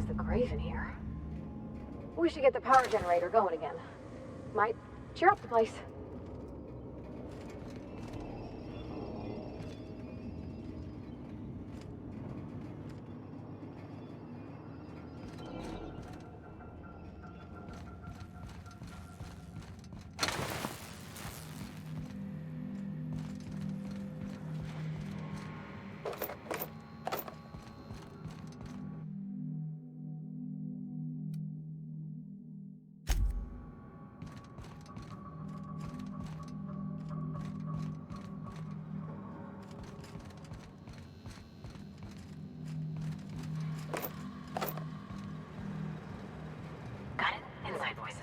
is the grave in here? We should get the power generator going again. Might cheer up the place. Inside voices.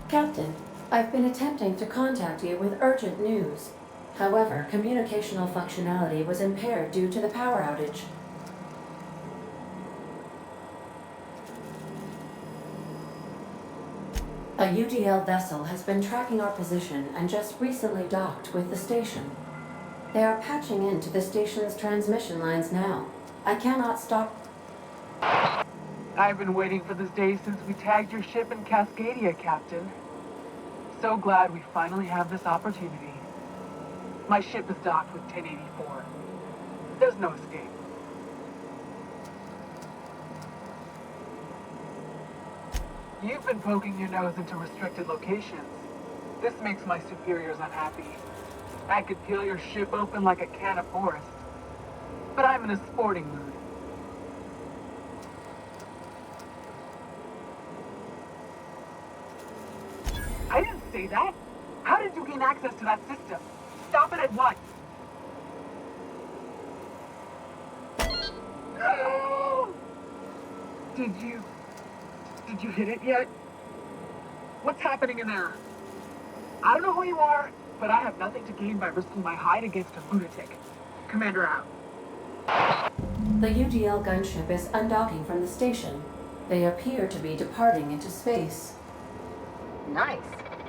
Captain, I've been attempting to contact you with urgent news. However, communicational functionality was impaired due to the power outage. A UDL vessel has been tracking our position and just recently docked with the station. They are patching into the station's transmission lines now. I cannot stop. I've been waiting for this day since we tagged your ship in Cascadia, Captain. So glad we finally have this opportunity. My ship is docked with 1084. There's no escape. You've been poking your nose into restricted locations. This makes my superiors unhappy. I could peel your ship open like a can of forest. But I'm in a sporting mood. I didn't say that. How did you gain access to that system? Stop it at once. No! Did you hit it yet? What's happening in there? I don't know who you are, but I have nothing to gain by risking my hide against a lunatic. Commander out. The UDL gunship is undocking from the station. They appear to be departing into space. Nice.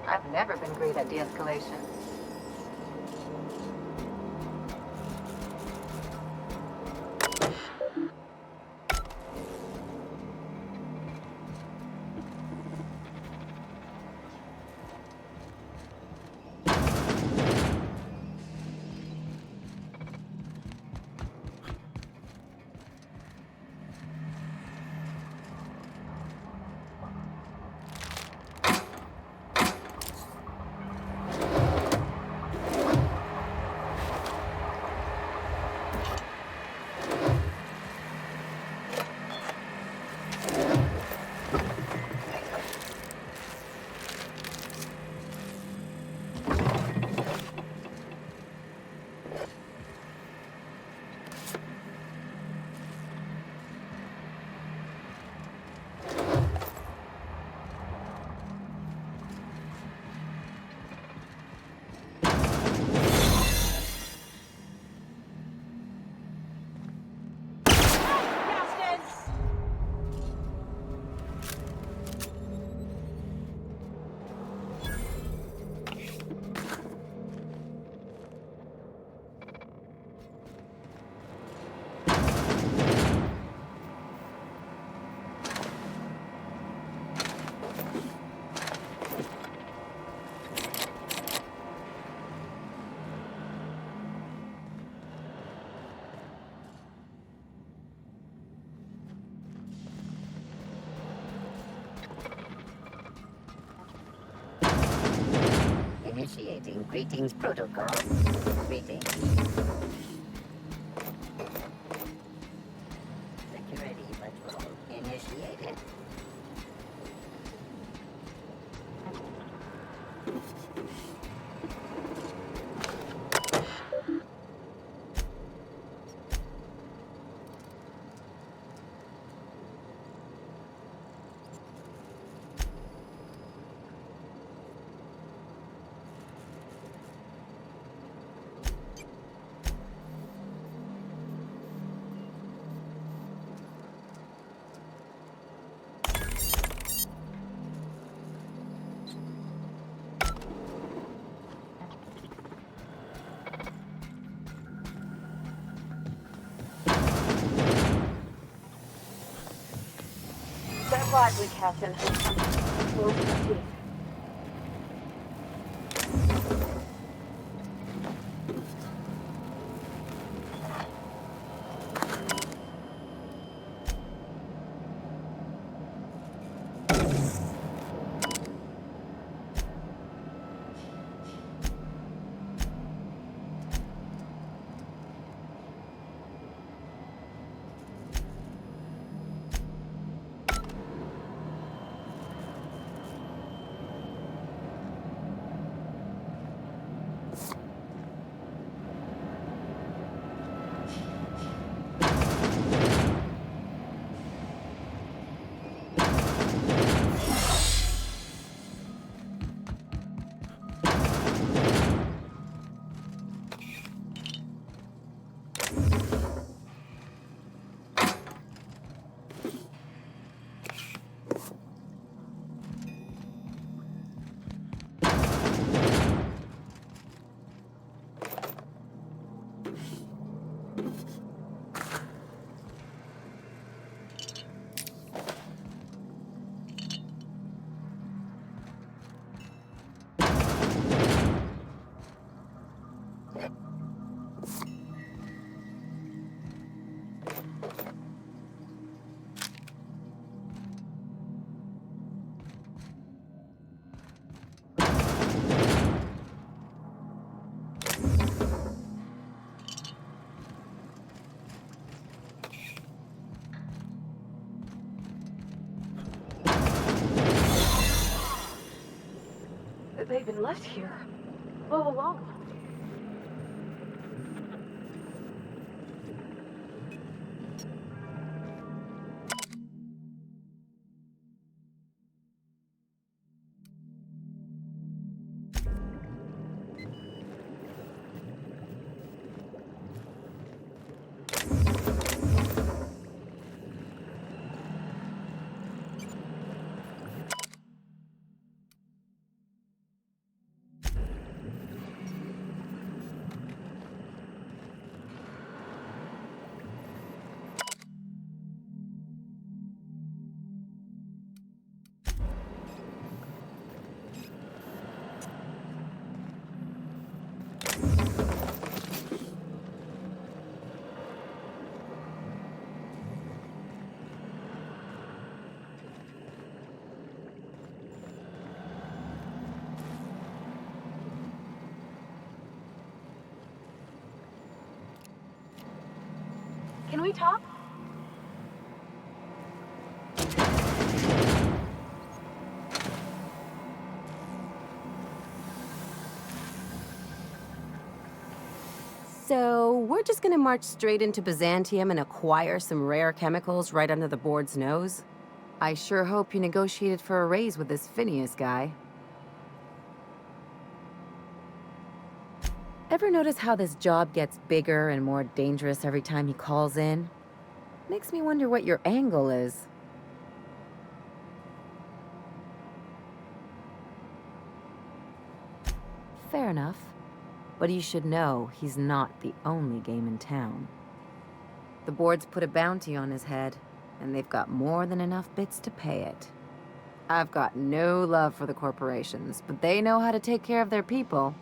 I've never been great at de-escalation. Initiating greetings protocol. Greetings. Security patrol initiated. Step lively, Captain. Close your teeth. They've been left here all alone. Can we talk? So, we're just gonna march straight into Byzantium and acquire some rare chemicals right under the board's nose? I sure hope you negotiated for a raise with this Phineas guy. Ever notice how this job gets bigger and more dangerous every time he calls in? Makes me wonder what your angle is. Fair enough. But you should know he's not the only game in town. The board's put a bounty on his head, and they've got more than enough bits to pay it. I've got no love for the corporations, but they know how to take care of their people.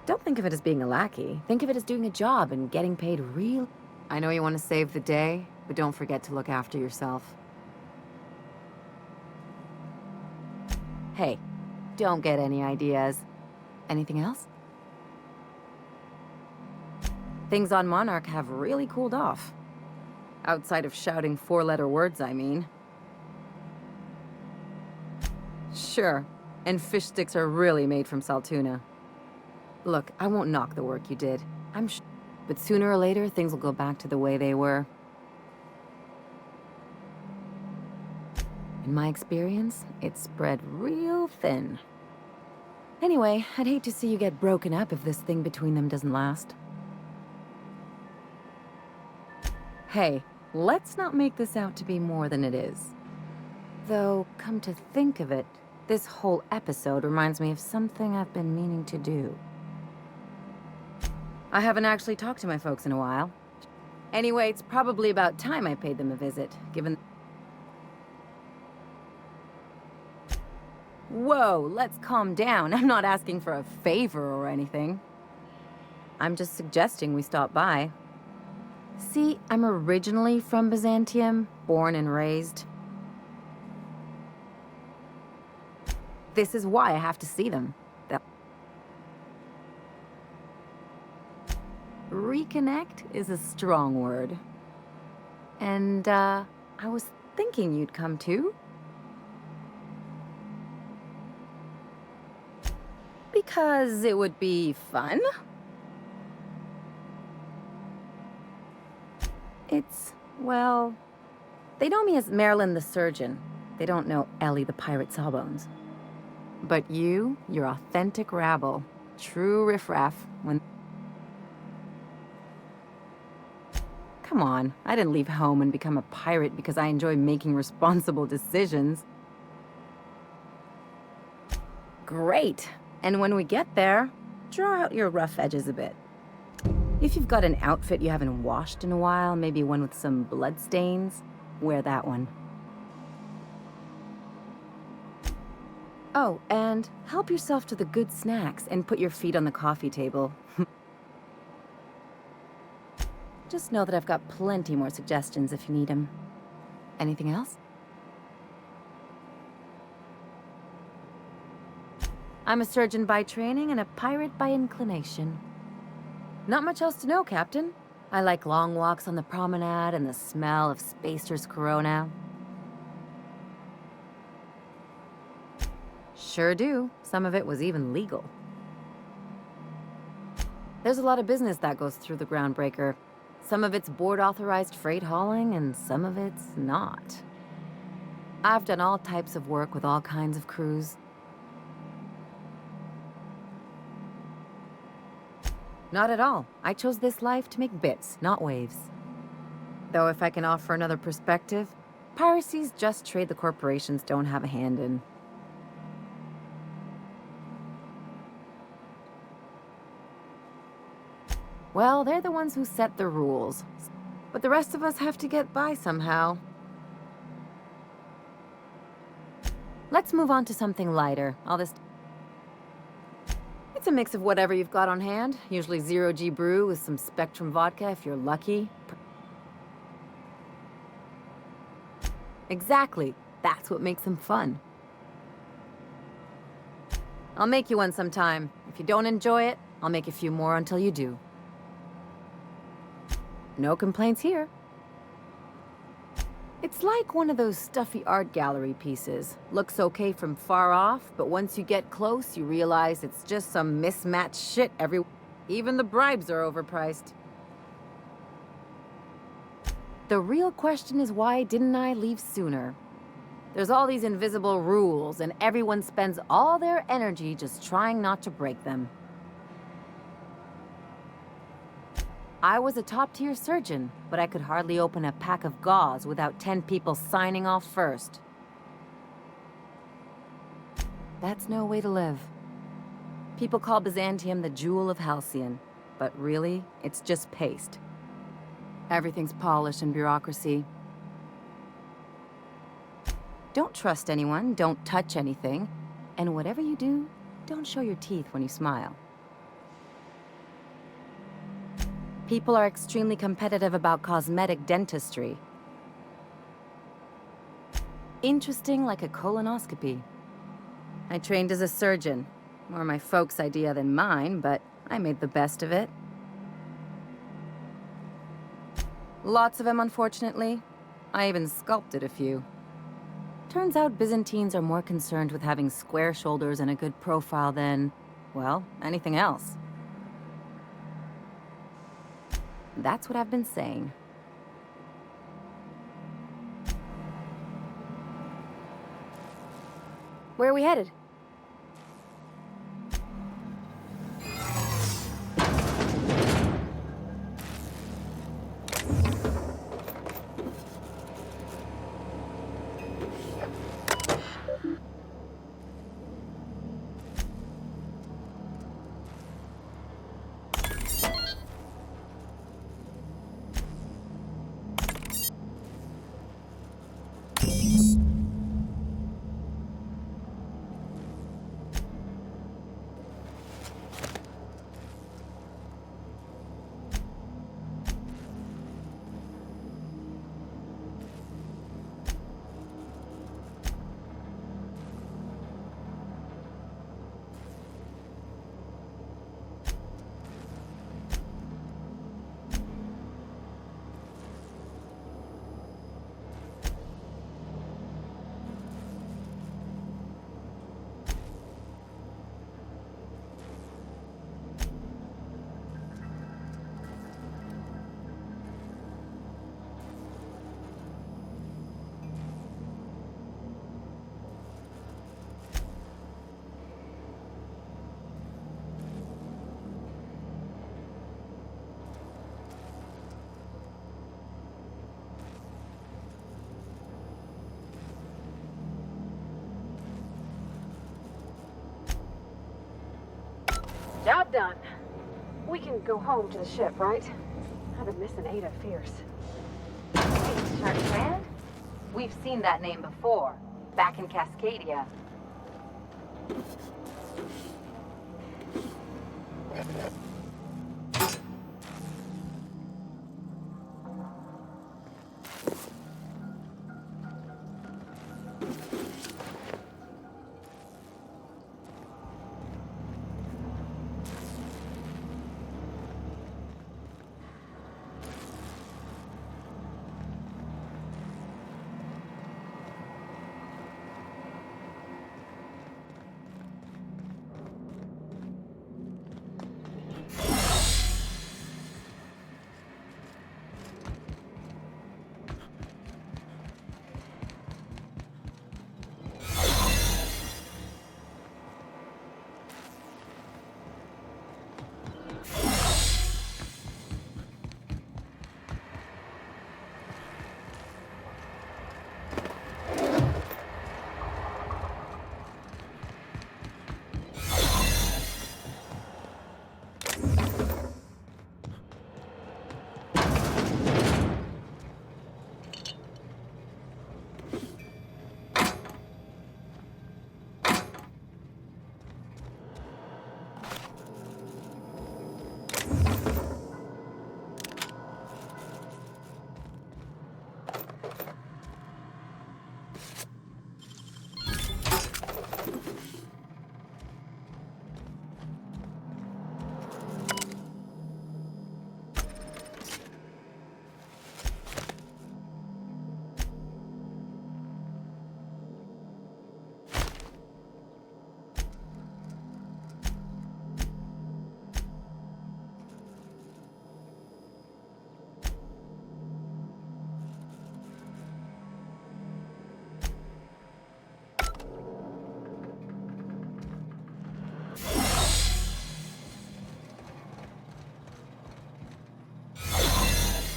Don't think of it as being a lackey. Think of it as doing a job and getting paid real... I know you want to save the day, but don't forget to look after yourself. Hey, Don't get any ideas. Anything else? Things on Monarch have really cooled off. Outside of shouting four-letter words, I mean. Sure, and fish sticks are really made from saltuna. Look, I won't knock the work you did. But sooner or later, things will go back to the way they were. In my experience, it's spread real thin. Anyway, I'd hate to see you get broken up if this thing between them doesn't last. Hey, let's not make this out to be more than it is. Though, come to think of it, this whole episode reminds me of something I've been meaning to do. I haven't actually talked to my folks in a while. Anyway, it's probably about time I paid them a visit, given... Whoa, let's calm down. I'm not asking for a favor or anything. I'm just suggesting we stop by. See, I'm originally from Byzantium, born and raised. This is why I have to see them. Reconnect is a strong word. And, I was thinking you'd come too. Because it would be fun. Well, they know me as Marilyn the Surgeon. They don't know Ellie the Pirate Sawbones. But you're authentic rabble. True riffraff when... Come on, I didn't leave home and become a pirate because I enjoy making responsible decisions. Great. And when we get there, draw out your rough edges a bit. If you've got an outfit you haven't washed in a while, maybe one with some blood stains, wear that one. Oh, and help yourself to the good snacks and put your feet on the coffee table. Just know that I've got plenty more suggestions if you need them. Anything else? I'm a surgeon by training and a pirate by inclination. Not much else to know, Captain. I like long walks on the promenade and the smell of Spacer's Corona. Sure do. Some of it was even legal. There's a lot of business that goes through the Groundbreaker. Some of it's board-authorized freight hauling, and some of it's not. I've done all types of work with all kinds of crews. Not at all. I chose this life to make bits, not waves. Though if I can offer another perspective, piracy's just trade the corporations don't have a hand in. Well, they're the ones who set the rules. But the rest of us have to get by somehow. Let's move on to something lighter. It's a mix of whatever you've got on hand. Usually 0G brew with some Spectrum vodka if you're lucky. Exactly. That's what makes them fun. I'll make you one sometime. If you don't enjoy it, I'll make a few more until you do. No complaints here. It's like one of those stuffy art gallery pieces. Looks okay from far off, but once you get close, you realize it's just some mismatched shit Even the bribes are overpriced. The real question is, why didn't I leave sooner? There's all these invisible rules, and everyone spends all their energy just trying not to break them. I was a top-tier surgeon, but I could hardly open a pack of gauze without 10 people signing off first. That's no way to live. People call Byzantium the jewel of Halcyon, but really, it's just paste. Everything's polish and bureaucracy. Don't trust anyone, don't touch anything, and whatever you do, don't show your teeth when you smile. People are extremely competitive about cosmetic dentistry. Interesting like a colonoscopy. I trained as a surgeon. More my folks' idea than mine, but I made the best of it. Lots of them, unfortunately. I even sculpted a few. Turns out Byzantines are more concerned with having square shoulders and a good profile than, well, anything else. That's what I've been saying. Where are we headed? Job done. We can go home to the ship, right? I've been missing Ada fierce. Wait, Sharkland? We've seen that name before, back in Cascadia.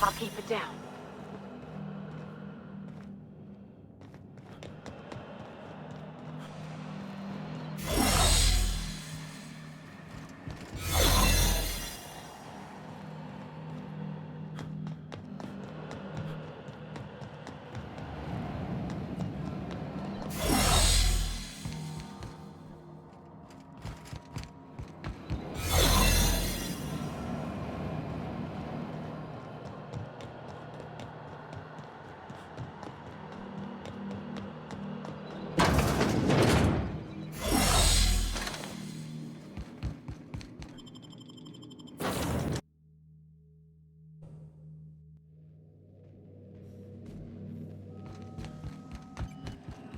I'll keep it down.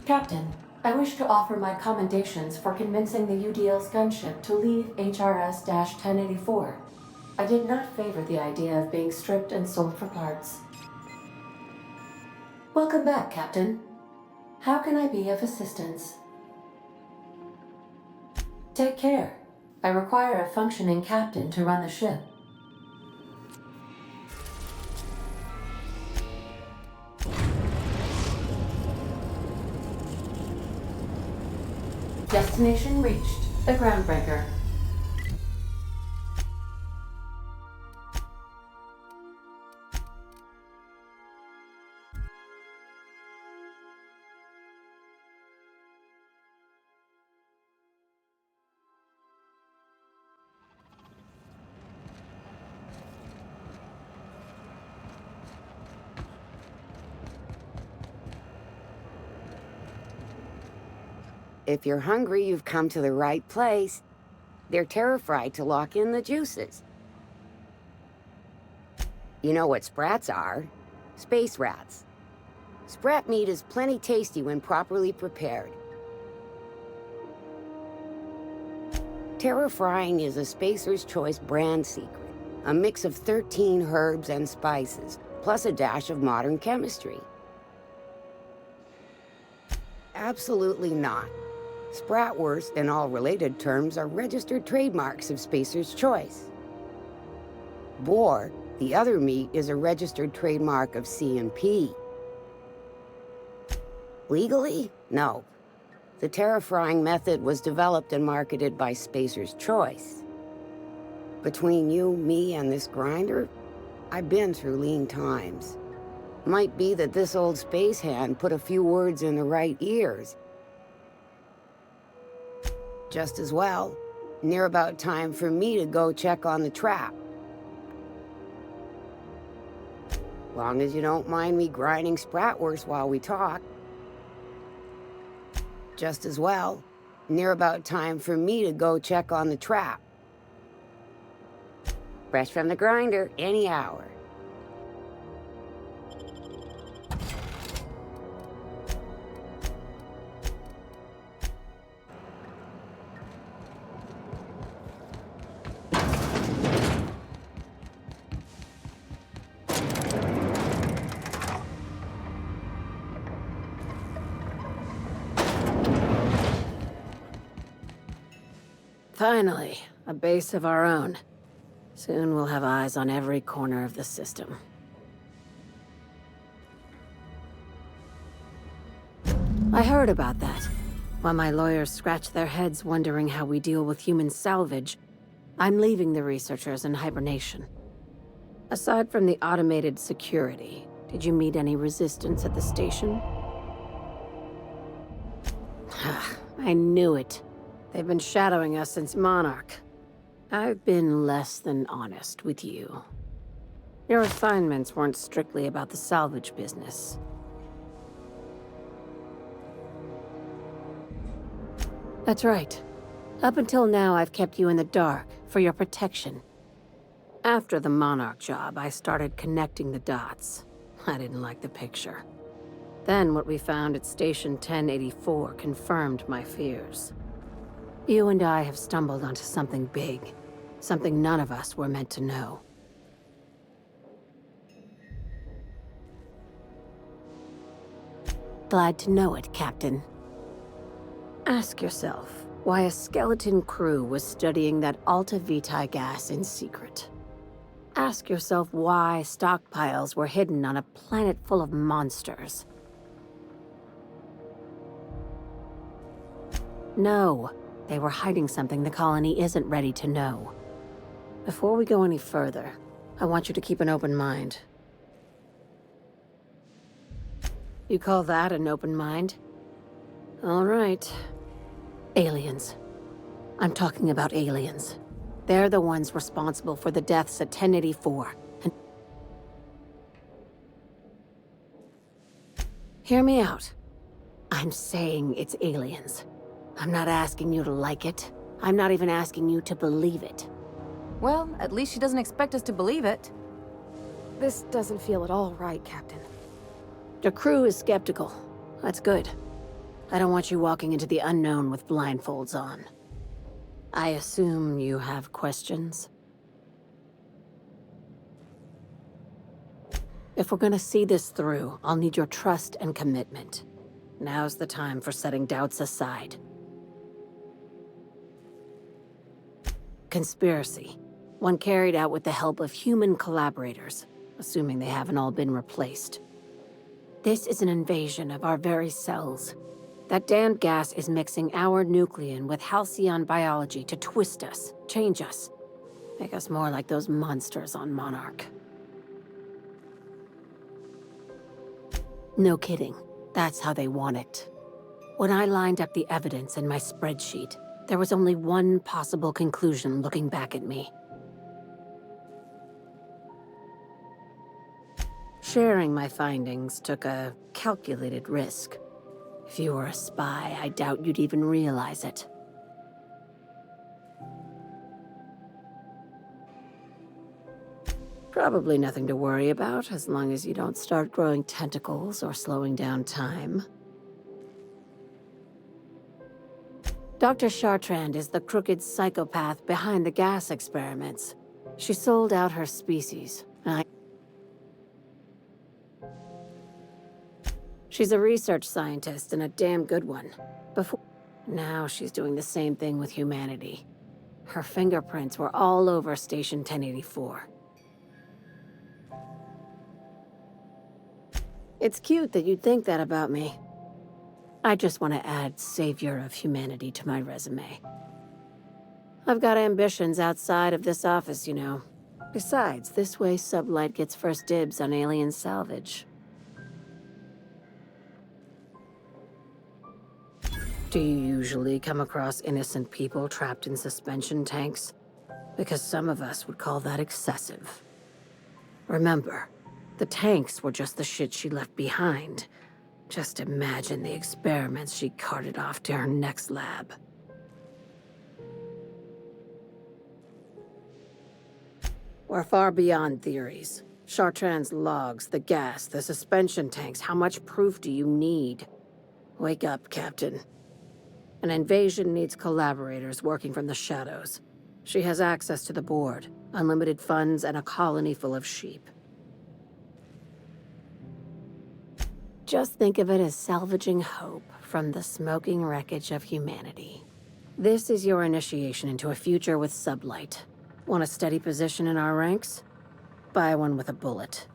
Captain, I wish to offer my commendations for convincing the UDL's gunship to leave HRS-1084. I did not favor the idea of being stripped and sold for parts. Welcome back, Captain. How can I be of assistance? Take care. I require a functioning captain to run the ship. Destination reached. The groundbreaker. If you're hungry, you've come to the right place. They're terrified to lock in the juices. You know what sprats are? Space rats. Sprat meat is plenty tasty when properly prepared. Terra Frying is a Spacer's Choice brand secret. A mix of 13 herbs and spices, plus a dash of modern chemistry. Absolutely not. Spratwurst and all related terms are registered trademarks of Spacer's Choice. Boar, the other meat, is a registered trademark of C&P. Legally? No. The Terra Frying method was developed and marketed by Spacer's Choice. Between you, me, and this grinder, I've been through lean times. Might be that this old space hand put a few words in the right ears. Just as well. Near about time for me to go check on the trap. Long as you don't mind me grinding spratwurst while we talk. Just as well. Near about time for me to go check on the trap. Fresh from the grinder, any hour. Finally, a base of our own. Soon we'll have eyes on every corner of the system. I heard about that. While my lawyers scratch their heads wondering how we deal with human salvage, I'm leaving the researchers in hibernation. Aside from the automated security, did you meet any resistance at the station? I knew it. They've been shadowing us since Monarch. I've been less than honest with you. Your assignments weren't strictly about the salvage business. That's right. Up until now, I've kept you in the dark, for your protection. After the Monarch job, I started connecting the dots. I didn't like the picture. Then what we found at Station 1084 confirmed my fears. You and I have stumbled onto something big. Something none of us were meant to know. Glad to know it, Captain. Ask yourself why a skeleton crew was studying that Alta Vitae gas in secret. Ask yourself why stockpiles were hidden on a planet full of monsters. No. They were hiding something the colony isn't ready to know. Before we go any further, I want you to keep an open mind. You call that an open mind? All right. Aliens. I'm talking about aliens. They're the ones responsible for the deaths at 1084. And hear me out. I'm saying it's aliens. I'm not asking you to like it. I'm not even asking you to believe it. Well, at least she doesn't expect us to believe it. This doesn't feel at all right, Captain. The crew is skeptical. That's good. I don't want you walking into the unknown with blindfolds on. I assume you have questions? If we're gonna see this through, I'll need your trust and commitment. Now's the time for setting doubts aside. Conspiracy. One carried out with the help of human collaborators, assuming they haven't all been replaced. This is an invasion of our very cells. That damned gas is mixing our nucleon with Halcyon biology to twist us, change us, make us more like those monsters on Monarch. No kidding. That's how they want it. When I lined up the evidence in my spreadsheet, there was only one possible conclusion looking back at me. Sharing my findings took a calculated risk. If you were a spy, I doubt you'd even realize it. Probably nothing to worry about, as long as you don't start growing tentacles or slowing down time. Dr. Chartrand is the crooked psychopath behind the gas experiments. She sold out her species. She's a research scientist and a damn good one. Now she's doing the same thing with humanity. Her fingerprints were all over Station 1084. It's cute that you'd think that about me. I just want to add savior of humanity to my resume. I've got ambitions outside of this office, you know. Besides, this way Sublight gets first dibs on alien salvage. Do you usually come across innocent people trapped in suspension tanks? Because some of us would call that excessive. Remember, the tanks were just the shit she left behind. Just imagine the experiments she carted off to her next lab. We're far beyond theories. Chartrand's logs, the gas, the suspension tanks, how much proof do you need? Wake up, Captain. An invasion needs collaborators working from the shadows. She has access to the board, unlimited funds, and a colony full of sheep. Just think of it as salvaging hope from the smoking wreckage of humanity. This is your initiation into a future with Sublight. Want a steady position in our ranks? Buy one with a bullet.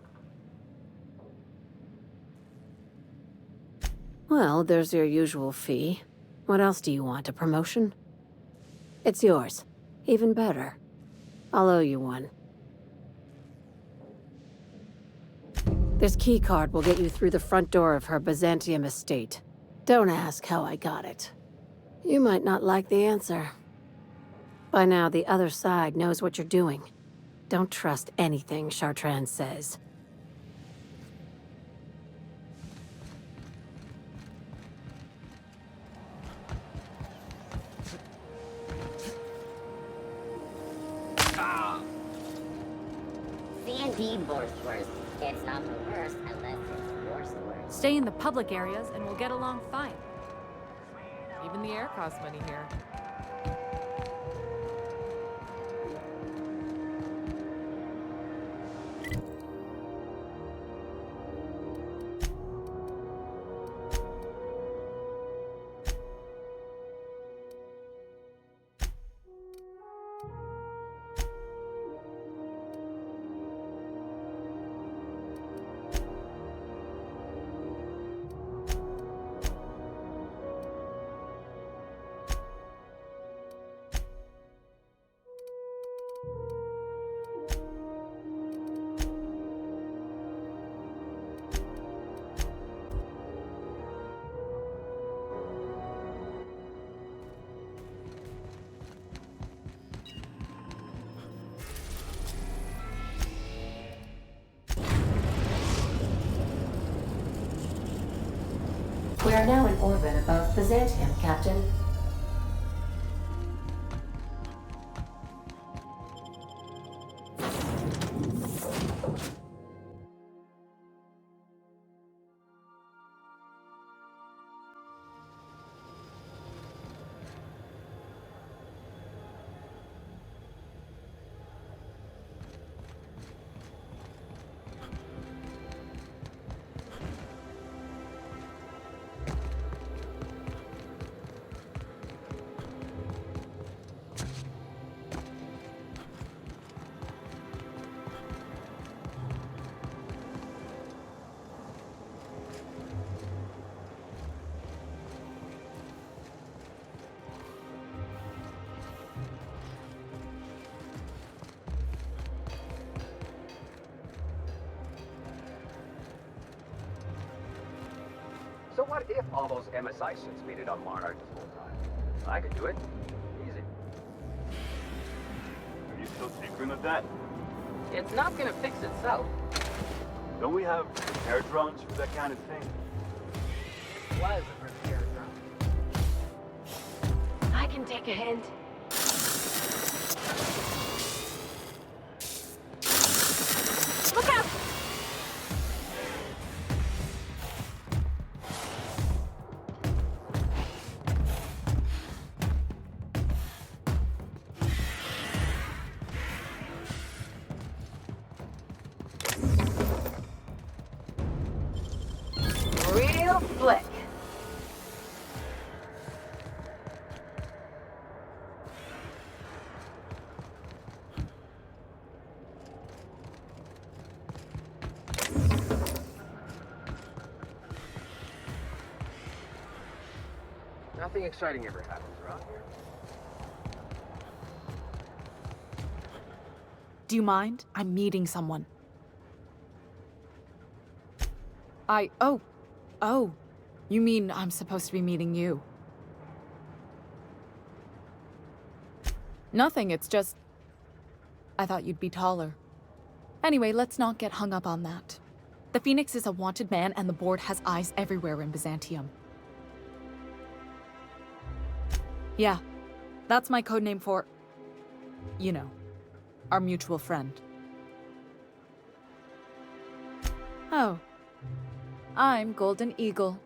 Well, there's your usual fee. What else do you want, a promotion? It's yours. Even better. I'll owe you one. This keycard will get you through the front door of her Byzantium estate. Don't ask how I got it. You might not like the answer. By now, the other side knows what you're doing. Don't trust anything Chartrand says. C&D worst. It's not the worst unless it's worst. Stay in the public areas and we'll get along fine. Even the air costs money here. We are now in orbit above Byzantium, Captain. what if all those MSI ships waited on Monarch this whole time? I could do it. Easy. Are you still tinkering with that? It's not gonna fix itself. Don't we have repair drones for that kind of thing? Was a repair drone. I can take a hint. Look out! Real slick. Nothing exciting ever happens around here. Do you mind? I'm meeting someone. Oh. You mean I'm supposed to be meeting you? Nothing, it's just... I thought you'd be taller. Anyway, let's not get hung up on that. The Phoenix is a wanted man, and the board has eyes everywhere in Byzantium. Yeah, that's my codename for... you know, our mutual friend. Oh. I'm Golden Eagle.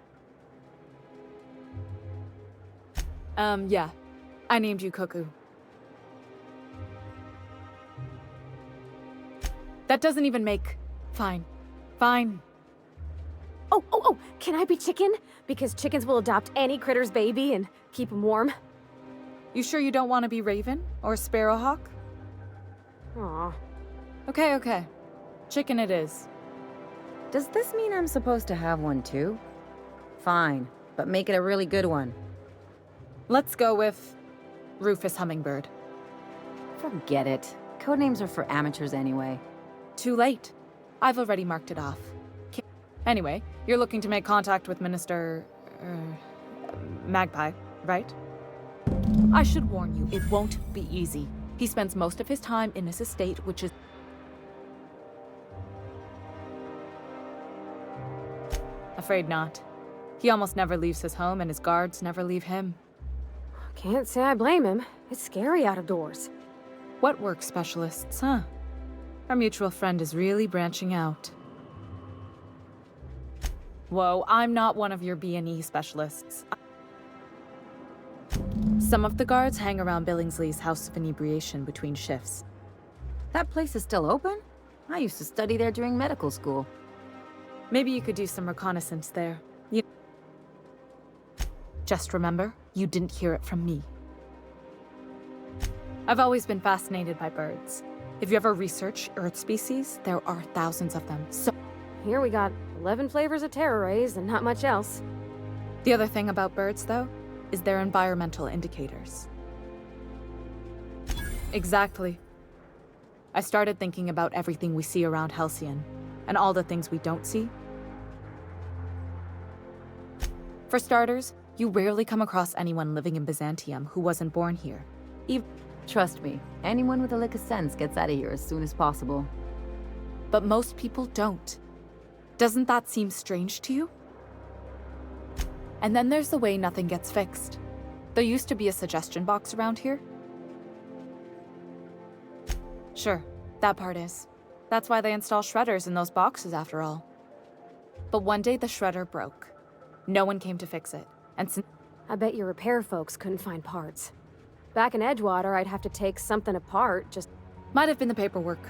Yeah. I named you Cuckoo. That doesn't even make... Fine. Fine. Oh, can I be chicken? Because chickens will adopt any critter's baby and keep them warm. You sure you don't want to be Raven? Or Sparrowhawk? Aw. Okay. Chicken it is. Does this mean I'm supposed to have one too? Fine, but make it a really good one. Let's go with... Rufus Hummingbird. Forget it. Codenames are for amateurs anyway. Too late. I've already marked it off. Anyway, you're looking to make contact with Minister... Magpie, right? I should warn you, it won't be easy. He spends most of his time in his estate, which is... Afraid not. He almost never leaves his home, and his guards never leave him. Can't say I blame him. It's scary out of doors. What work specialists, huh? Our mutual friend is really branching out. Whoa, I'm not one of your B&E specialists. Some of the guards hang around Billingsley's House of Inebriation between shifts. That place is still open? I used to study there during medical school. Maybe you could do some reconnaissance there. Just remember, you didn't hear it from me. I've always been fascinated by birds. If you ever research Earth species, there are thousands of them. So Here we got 11 flavors of terror rays and not much else. the other thing about birds, though, is their environmental indicators. Exactly. I started thinking about everything we see around Halcyon, and all the things we don't see. For starters, you rarely come across anyone living in Byzantium who wasn't born here. Trust me, anyone with a lick of sense gets out of here as soon as possible. But most people don't. Doesn't that seem strange to you? And then there's the way nothing gets fixed. There used to be a suggestion box around here. Sure, that part is. That's why they install shredders in those boxes after all. But one day the shredder broke. No one came to fix it. And since I bet your repair folks couldn't find parts. Back in Edgewater, I'd have to take something apart just... might have been the paperwork.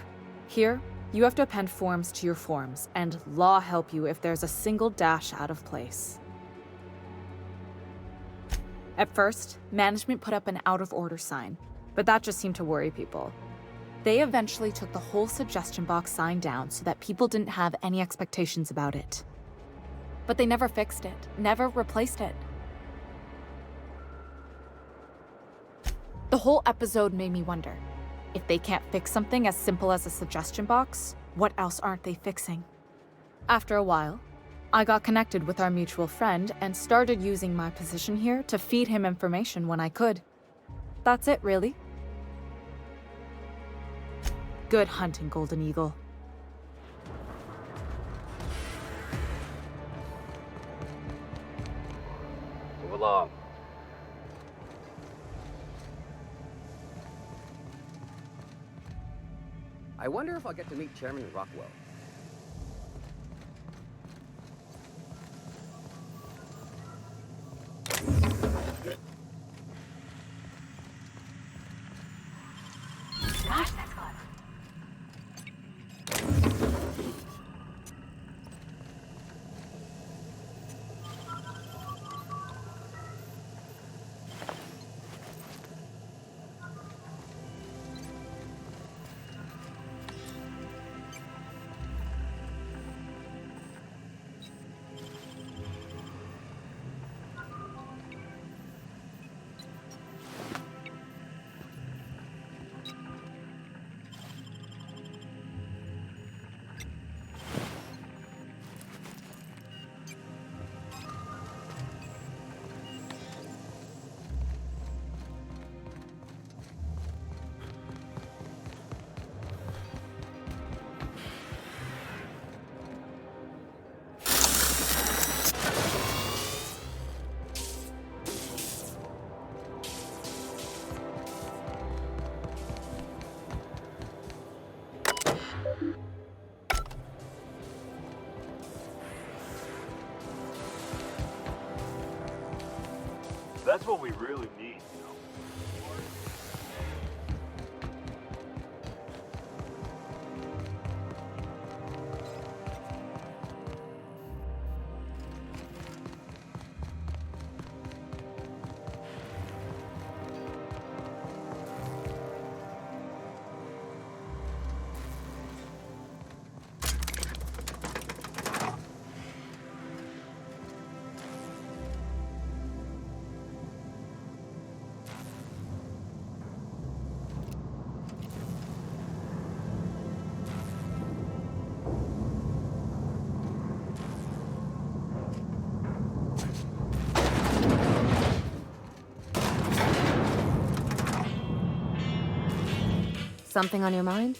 Here, you have to append forms to your forms, and law help you if there's a single dash out of place. At first, management put up an out-of-order sign, but that just seemed to worry people. They eventually took the whole suggestion box sign down so that people didn't have any expectations about it. But they never fixed it, never replaced it. The whole episode made me wonder, if they can't fix something as simple as a suggestion box, what else aren't they fixing? After a while, I got connected with our mutual friend and started using my position here to feed him information when I could. That's it, really. Good hunting, Golden Eagle. Move along. I wonder if I'll get to meet Chairman Rockwell. Gosh, that's hot. That's what we really need, you know? Something on your mind?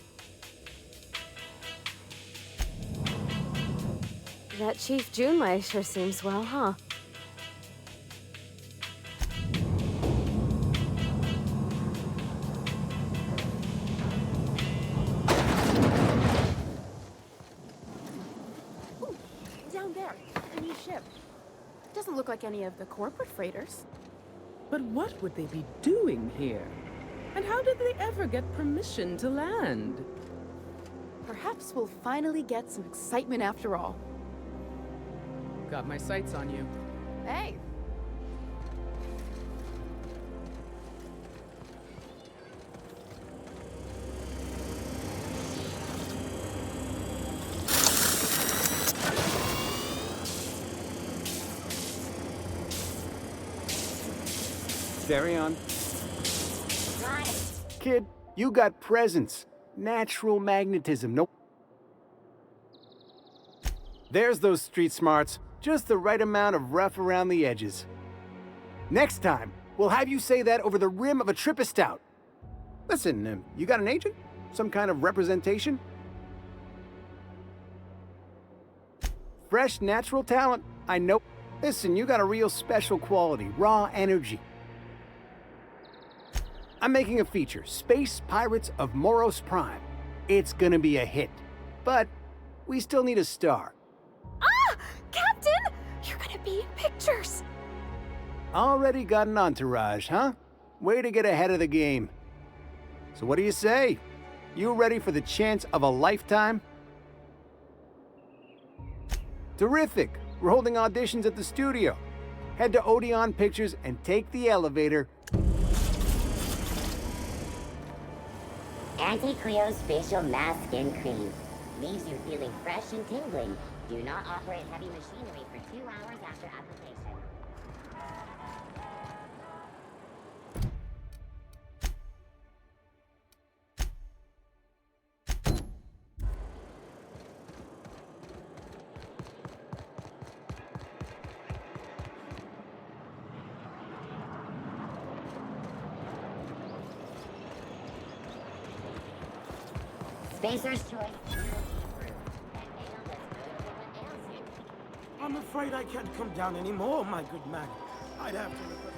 That Chief Junlei sure seems well, huh? Down there, a new ship. Doesn't look like any of the corporate freighters. But what would they be doing here? And how did they ever get permission to land? Perhaps we'll finally get some excitement after all. Got my sights on you. Hey! Carry on. Kid, you got presence. Natural magnetism, nope. There's those street smarts. Just the right amount of rough around the edges. Next time, we'll have you say that over the rim of a Trippa Stout. Listen, you got an agent? Some kind of representation? Fresh, natural talent, I know. Listen, you got a real special quality, raw energy. I'm making a feature, Space Pirates of Moros Prime. It's gonna be a hit, but we still need a star. Ah! Captain! You're gonna be in pictures! Already got an entourage, huh? Way to get ahead of the game. So what do you say? You ready for the chance of a lifetime? Terrific! We're holding auditions at the studio. Head to Odeon Pictures and take the elevator. Anti-Cryospatial Mask Skin Cream. Leaves you feeling fresh and tingling. Do not operate heavy machinery for 2 hours after application. Spacer's choice. I'm afraid I can't come down anymore, my good man. I'd have to request...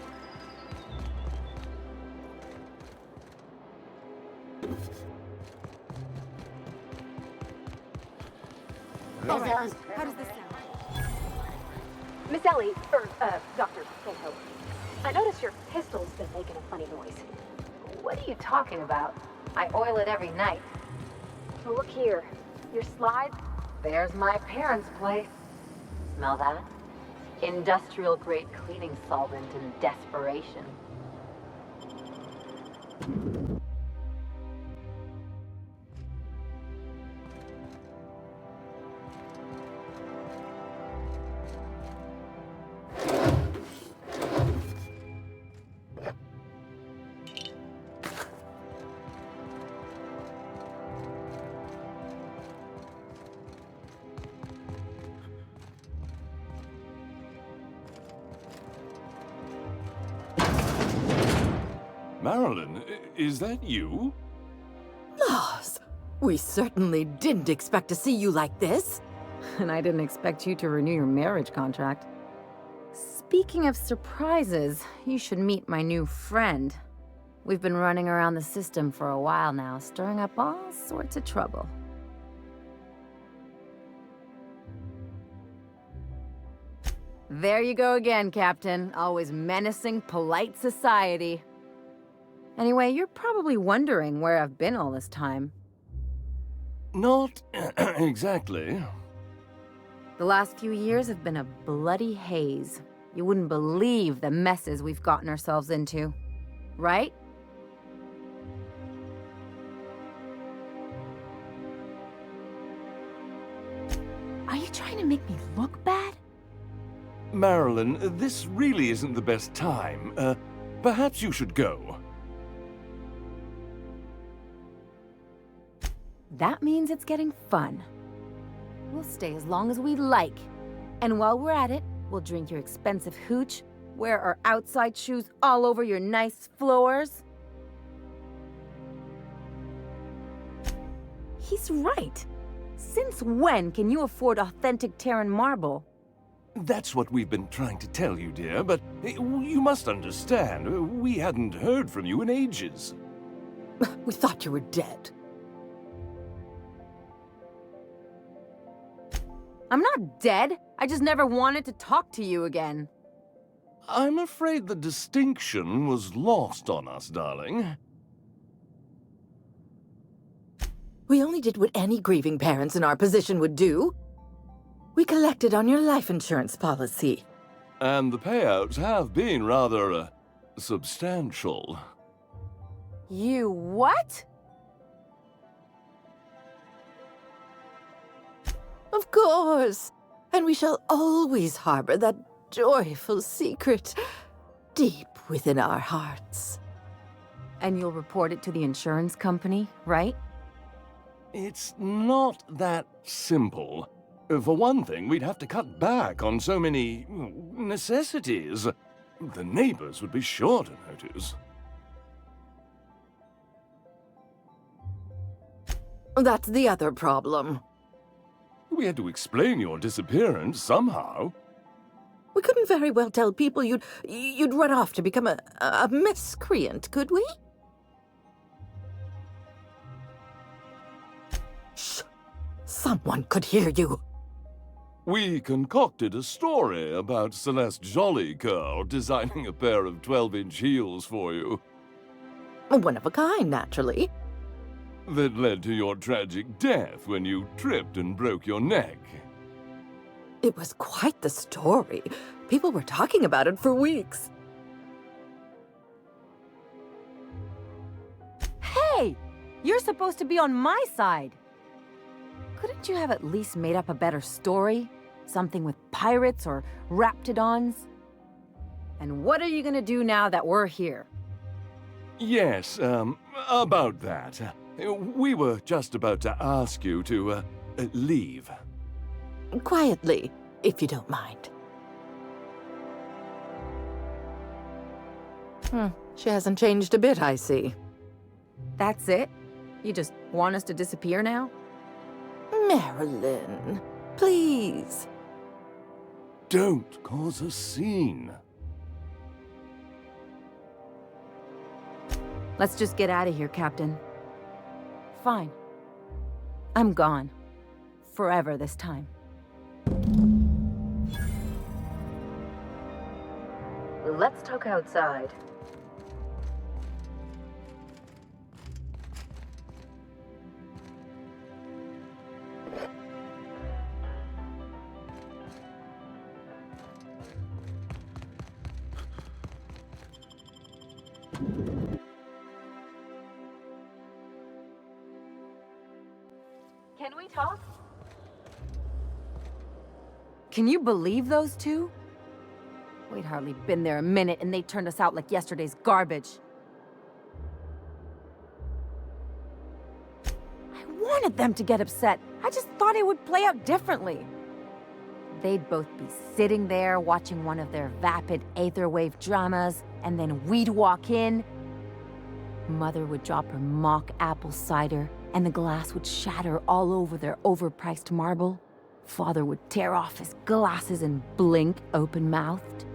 All right. How does this sound? Miss Ellie, Dr. Santo, I noticed your pistol's been making a funny noise. What are you talking about? I oil it every night. So look here. Your slide? There's my parents' place. Smell that? Industrial-grade cleaning solvent in desperation. Marilyn, is that you? Lars, we certainly didn't expect to see you like this. And I didn't expect you to renew your marriage contract. Speaking of surprises, you should meet my new friend. We've been running around the system for a while now, stirring up all sorts of trouble. There you go again, Captain. Always menacing polite society. Anyway, you're probably wondering where I've been all this time. Not exactly. The last few years have been a bloody haze. You wouldn't believe the messes we've gotten ourselves into. Right? Are you trying to make me look bad? Marilyn, this really isn't the best time. Perhaps you should go. That means it's getting fun. We'll stay as long as we like. And while we're at it, we'll drink your expensive hooch, wear our outside shoes all over your nice floors. He's right. Since when can you afford authentic Terran marble? That's what we've been trying to tell you, dear, but you must understand, we hadn't heard from you in ages. We thought you were dead. I'm not dead. I just never wanted to talk to you again. I'm afraid the distinction was lost on us, darling. We only did what any grieving parents in our position would do. We collected on your life insurance policy. And the payouts have been rather, substantial. You what? Of course. And we shall always harbor that joyful secret deep within our hearts. And you'll report it to the insurance company, right? It's not that simple. For one thing, we'd have to cut back on so many necessities. The neighbors would be sure to notice. That's the other problem. We had to explain your disappearance somehow. We couldn't very well tell people you'd run off to become a miscreant, could we? Shh! Someone could hear you. We concocted a story about Celeste Jollycurl designing a pair of 12-inch heels for you. One of a kind, naturally. That led to your tragic death when you tripped and broke your neck. It was quite the story. People were talking about it for weeks. Hey! You're supposed to be on my side! Couldn't you have at least made up a better story? Something with pirates or raptidons? And what are you gonna do now that we're here? Yes, about that. We were just about to ask you to, leave. Quietly, if you don't mind. She hasn't changed a bit, I see. That's it? You just want us to disappear now? Marilyn, please. Don't cause a scene. Let's just get out of here, Captain. Fine. I'm gone. Forever this time. Let's talk outside. Can we talk? Can you believe those two? We'd hardly been there a minute and they turned us out like yesterday's garbage. I wanted them to get upset. I just thought it would play out differently. They'd both be sitting there watching one of their vapid aetherwave dramas, and then we'd walk in. Mother would drop her mock apple cider, and the glass would shatter all over their overpriced marble. Father would tear off his glasses and blink open-mouthed.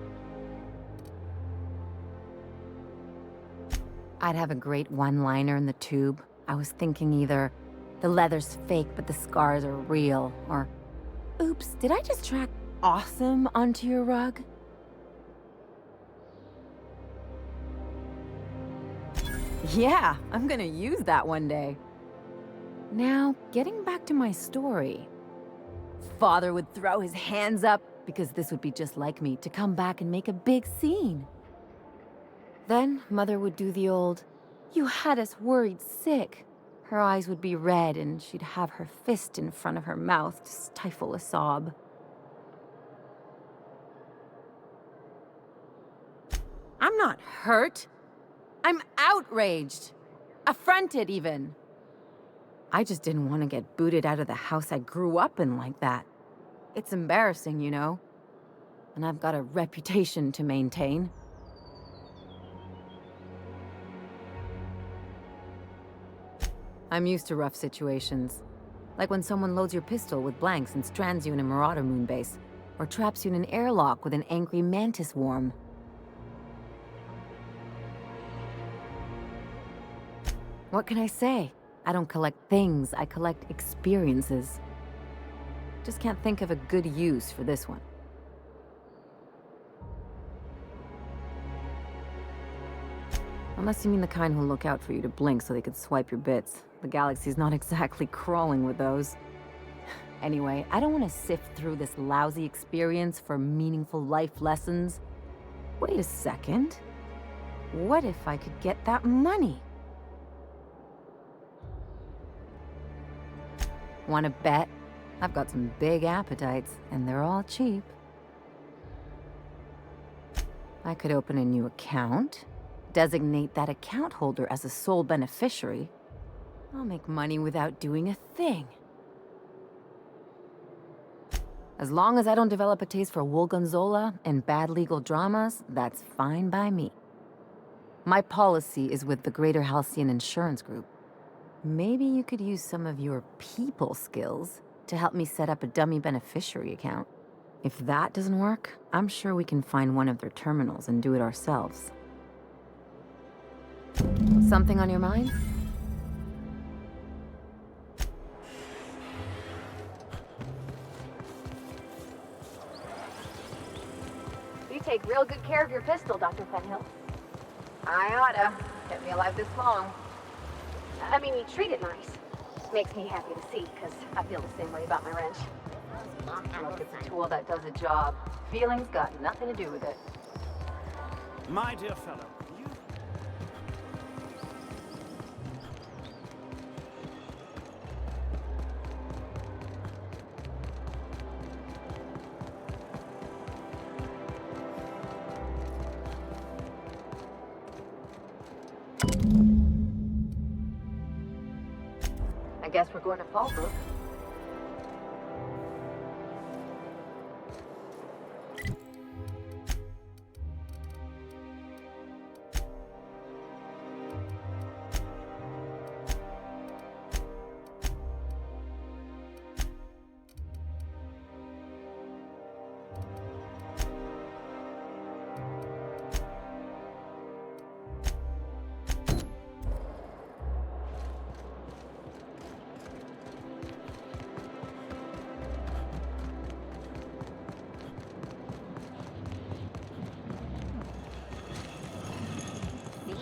I'd have a great one-liner in the tube. I was thinking either, the leather's fake but the scars are real, or, oops, did I just track awesome onto your rug? Yeah, I'm gonna use that one day. Now, getting back to my story. Father would throw his hands up, because this would be just like me, to come back and make a big scene. Then, Mother would do the old, "You had us worried sick." Her eyes would be red, and she'd have her fist in front of her mouth to stifle a sob. I'm not hurt. I'm outraged. Affronted, even. I just didn't want to get booted out of the house I grew up in like that. It's embarrassing, you know. And I've got a reputation to maintain. I'm used to rough situations. Like when someone loads your pistol with blanks and strands you in a Marauder moonbase, or traps you in an airlock with an angry mantis worm. What can I say? I don't collect things, I collect experiences. Just can't think of a good use for this one. Unless you mean the kind who'll look out for you to blink so they could swipe your bits. The galaxy's not exactly crawling with those. Anyway, I don't want to sift through this lousy experience for meaningful life lessons. Wait a second. What if I could get that money? Want to bet? I've got some big appetites, and they're all cheap. I could open a new account, designate that account holder as a sole beneficiary. I'll make money without doing a thing. As long as I don't develop a taste for Woolgonzola and bad legal dramas, that's fine by me. My policy is with the Greater Halcyon Insurance Group. Maybe you could use some of your people skills to help me set up a dummy beneficiary account. If that doesn't work, I'm sure we can find one of their terminals and do it ourselves. Something on your mind? You take real good care of your pistol, Dr. Fenhill. I oughta. Kept me alive this long. I mean, you treat it nice. Makes me happy to see, because I feel the same way about my wrench. Look, it's a tool that does a job. Feelings got nothing to do with it. My dear fellow, you... I guess we're going to Fallbrook.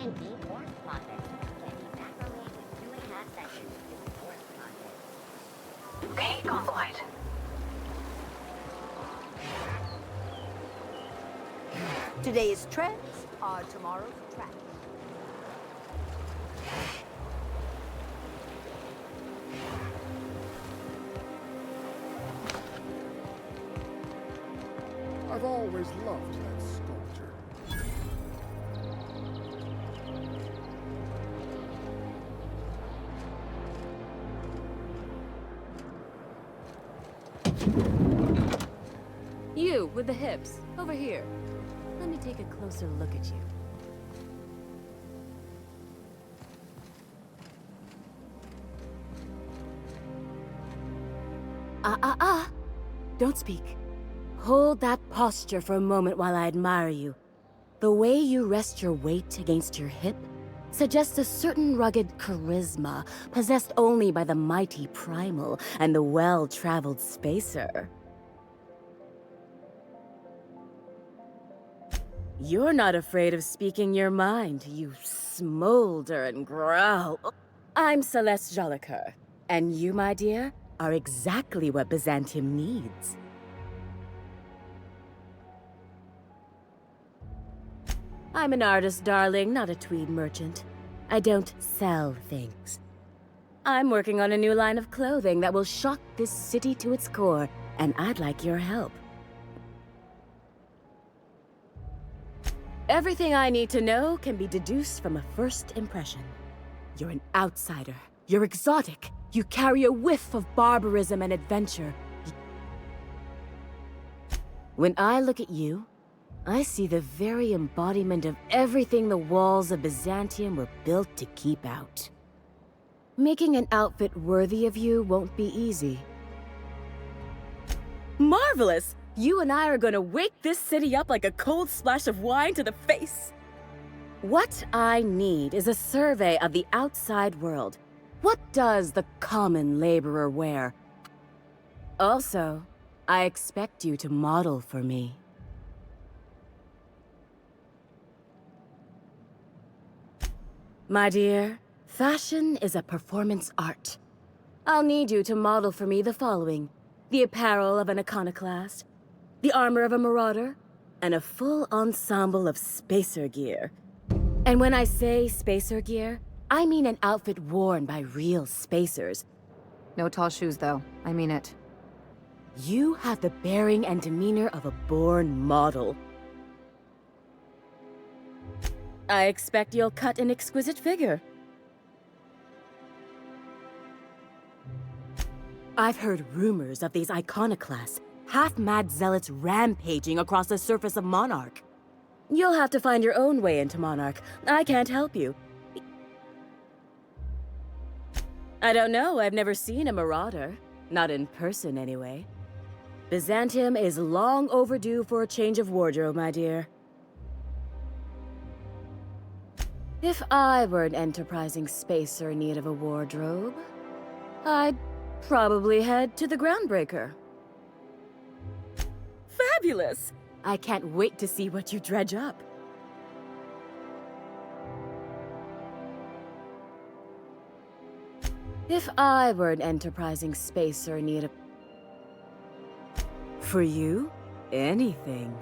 and deep ore deposits can be macro-made with 2.5 seconds to ore deposits. Okay, go on the light. Today's trends are tomorrow's tracks. I've always loved that sculpture. You, with the hips. Over here. Let me take a closer look at you. Don't speak. Hold that posture for a moment while I admire you. The way you rest your weight against your hip suggests a certain rugged charisma possessed only by the mighty primal and the well-traveled spacer. You're not afraid of speaking your mind. You smolder and growl. I'm Celeste Jolicoeur, and you, my dear, are exactly what Byzantium needs. I'm an artist, darling, not a tweed merchant. I don't sell things. I'm working on a new line of clothing that will shock this city to its core, and I'd like your help. Everything I need to know can be deduced from a first impression. You're an outsider. You're exotic. You carry a whiff of barbarism and adventure. When I look at you, I see the very embodiment of everything the walls of Byzantium were built to keep out. Making an outfit worthy of you won't be easy. Marvelous! You and I are gonna wake this city up like a cold splash of wine to the face. What I need is a survey of the outside world. What does the common laborer wear? Also, I expect you to model for me. My dear, fashion is a performance art. I'll need you to model for me the following: the apparel of an iconoclast, the armor of a marauder, and a full ensemble of spacer gear. And when I say spacer gear, I mean an outfit worn by real spacers. No tall shoes, though. I mean it. You have the bearing and demeanor of a born model. I expect you'll cut an exquisite figure. I've heard rumors of these iconoclasts, half-mad zealots rampaging across the surface of Monarch. You'll have to find your own way into Monarch. I can't help you. I don't know, I've never seen a marauder. Not in person, anyway. Byzantium is long overdue for a change of wardrobe, my dear. If I were an enterprising spacer in need of a wardrobe, I'd probably head to the Groundbreaker. Fabulous! I can't wait to see what you dredge up. If I were an enterprising spacer in need of... For you, anything.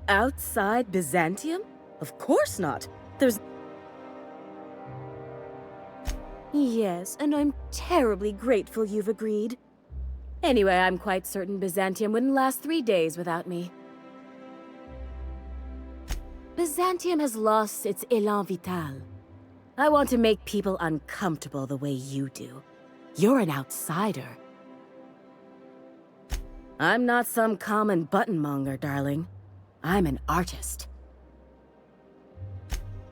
Outside Byzantium? Of course not. There's... Yes, and I'm terribly grateful you've agreed. Anyway, I'm quite certain Byzantium wouldn't last 3 days without me. Byzantium has lost its élan vital. I want to make people uncomfortable the way you do. You're an outsider. I'm not some common buttonmonger, darling. I'm an artist.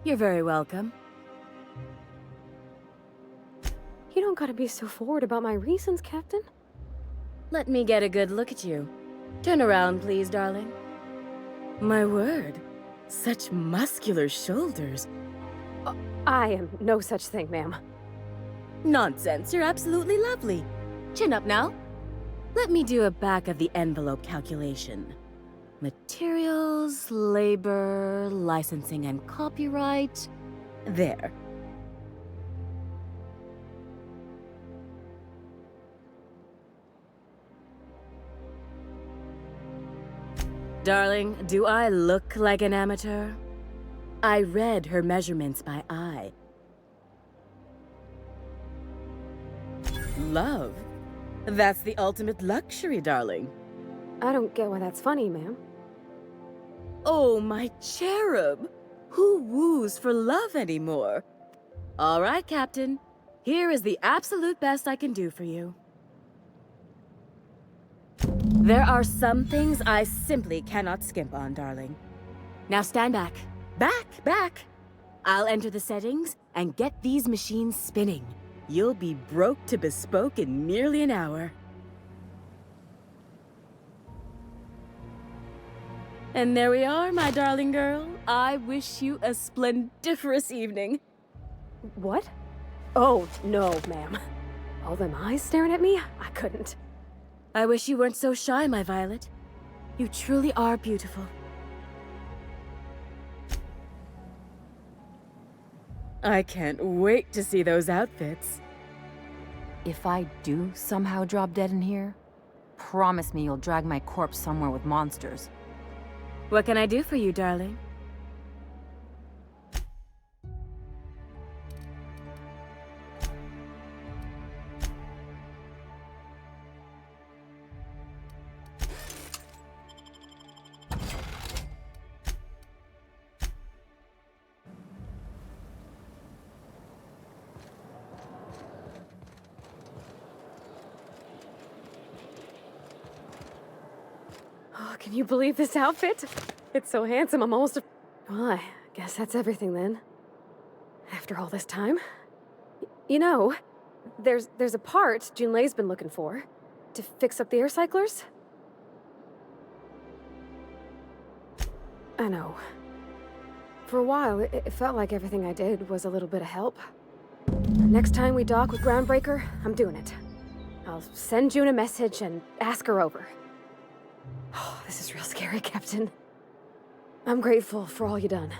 You're very welcome. You don't gotta be so forward about my reasons, Captain. Let me get a good look at you. Turn around, please, darling. My word. Such muscular shoulders. I am no such thing, ma'am. Nonsense, you're absolutely lovely. Chin up now. Let me do a back-of-the-envelope calculation. Materials, labor, licensing and copyright. There. Darling, do I look like an amateur? I read her measurements by eye. Love? That's the ultimate luxury, darling. I don't get why that's funny, ma'am. Oh, my cherub! Who woos for love anymore? All right, Captain. Here is the absolute best I can do for you. There are some things I simply cannot skimp on, darling. Now stand back. Back! I'll enter the settings and get these machines spinning. You'll be broke to bespoke in nearly an hour. And there we are, my darling girl. I wish you a splendiferous evening. What? Oh, no, ma'am. All them eyes staring at me? I couldn't. I wish you weren't so shy, my Violet. You truly are beautiful. I can't wait to see those outfits. If I do somehow drop dead in here, promise me you'll drag my corpse somewhere with monsters. What can I do for you, darling? Oh, can you believe this outfit? It's so handsome, I'm almost Well, I guess that's everything then. After all this time. You know, there's a part Junlei's been looking for. To fix up the air cyclers. I know. For a while, it felt like everything I did was a little bit of help. Next time we dock with Groundbreaker, I'm doing it. I'll send June a message and ask her over. Oh, this is real scary, Captain. I'm grateful for all you done.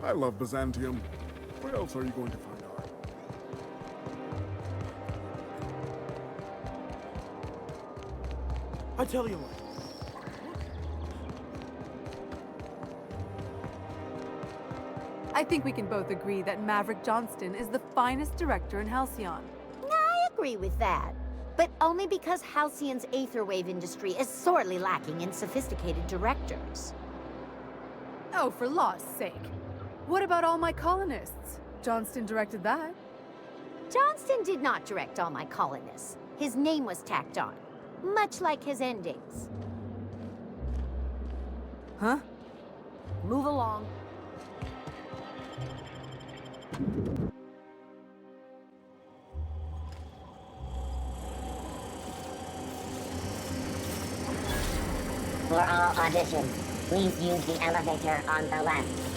I love Byzantium. Where else are you going to find art? I tell you what. I think we can both agree that Maverick Johnston is the finest director in Halcyon. I agree with that. But only because Halcyon's aetherwave industry is sorely lacking in sophisticated directors. Oh, for law's sake. What about All My Colonists? Johnston directed that. Johnston did not direct All My Colonists. His name was tacked on, much like his endings. Huh? Move along. For all auditions, please use the elevator on the left.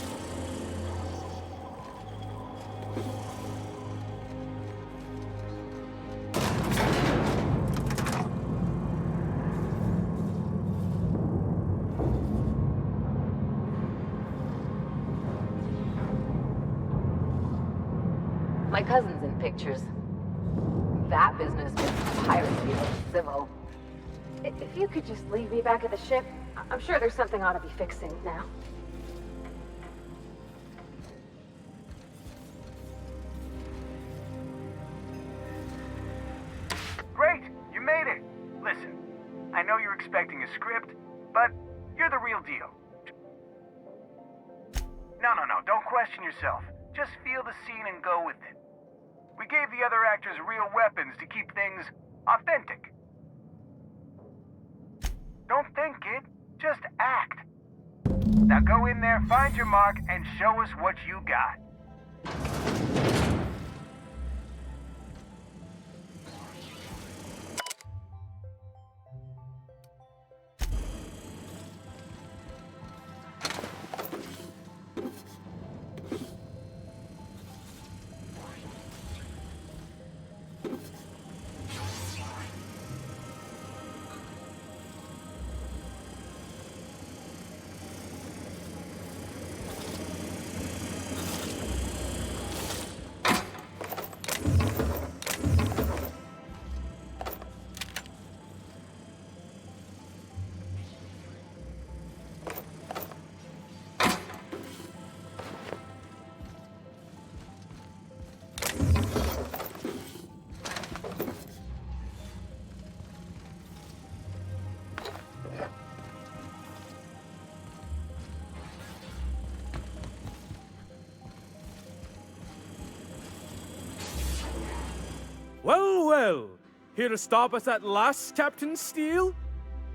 My cousin's in pictures. That business with piracy is civil. If you could just leave me back at the ship, I'm sure there's something I ought to be fixing now. Great! You made it! Listen, I know you're expecting a script, but you're the real deal. No, don't question yourself. Just feel the scene and go with it. We gave the other actors real weapons to keep things authentic. Don't think, kid. Just act. Now go in there, find your mark, and show us what you got. Well, well. Here to stop us at last, Captain Steele?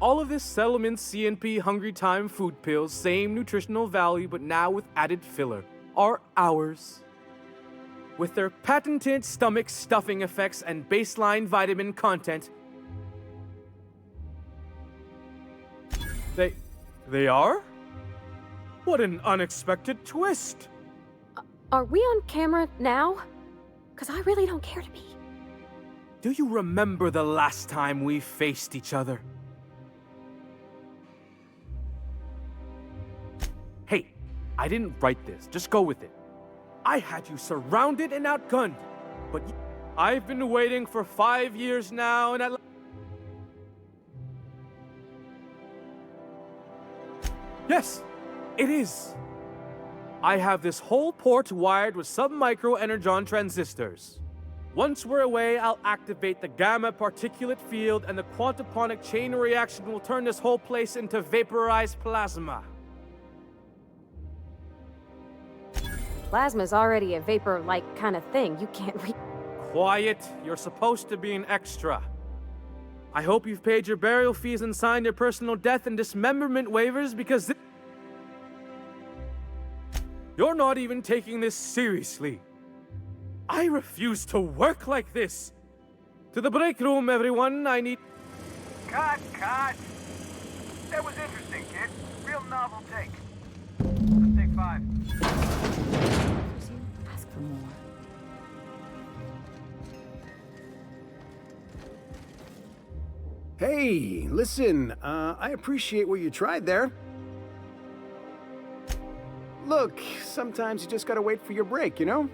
All of this settlement CNP Hungry Time food pills, same nutritional value, but now with added filler, are ours. With their patented stomach stuffing effects and baseline vitamin content, They are? What an unexpected twist! Are we on camera now? Because I really don't care to be. Do you remember the last time we faced each other? Hey, I didn't write this. Just go with it. I had you surrounded and outgunned, but I've been waiting for 5 years now, and Yes, it is. I have this whole port wired with sub-micro energon transistors. Once we're away, I'll activate the gamma particulate field, and the quantaponic chain reaction will turn this whole place into vaporized plasma. Plasma's already a vapor-like kind of thing. You can't Quiet. You're supposed to be an extra. I hope you've paid your burial fees and signed your personal death and dismemberment waivers, because you're not even taking this seriously. I refuse to work like this. To the break room, everyone. I need... Cut! That was interesting, kid. Real novel take. Let's take 5. Ask for more. Hey, listen, I appreciate what you tried there. Look, sometimes you just gotta wait for your break, you know?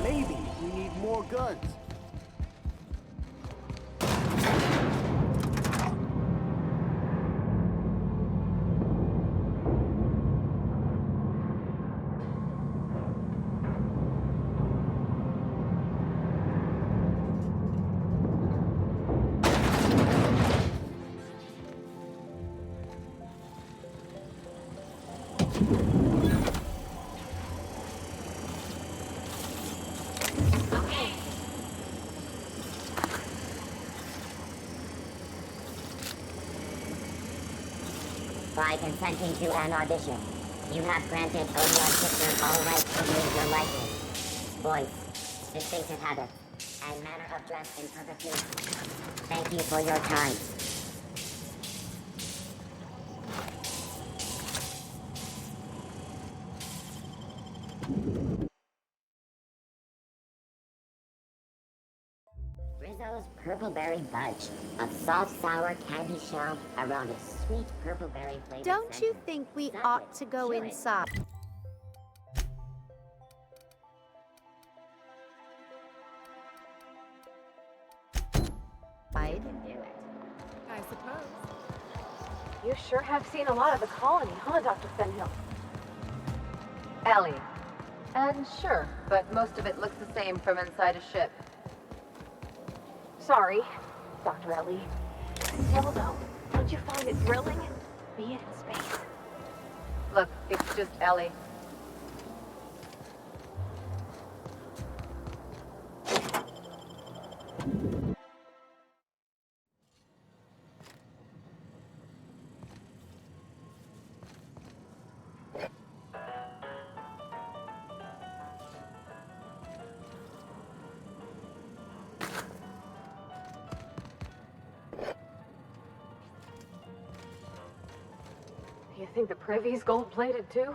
Maybe we need more guns. By consenting to an audition, you have granted Odion Tipner all rights to use your likeness, voice, distinctive habits, and manner of dress in perpetuity. Thank you for your time. Rizzo's Purpleberry Budge, a soft, sour candy shell around a sweet purpleberry flavor. Don't you think we ought to go inside? I suppose. You sure have seen a lot of the colony, huh, Dr. Fenhill? Ellie. And sure, but most of it looks the same from inside a ship. Sorry, Dr. Ellie. Still though, don't you find it thrilling? Being in space. Look, it's just Ellie. You think the privy's gold-plated too?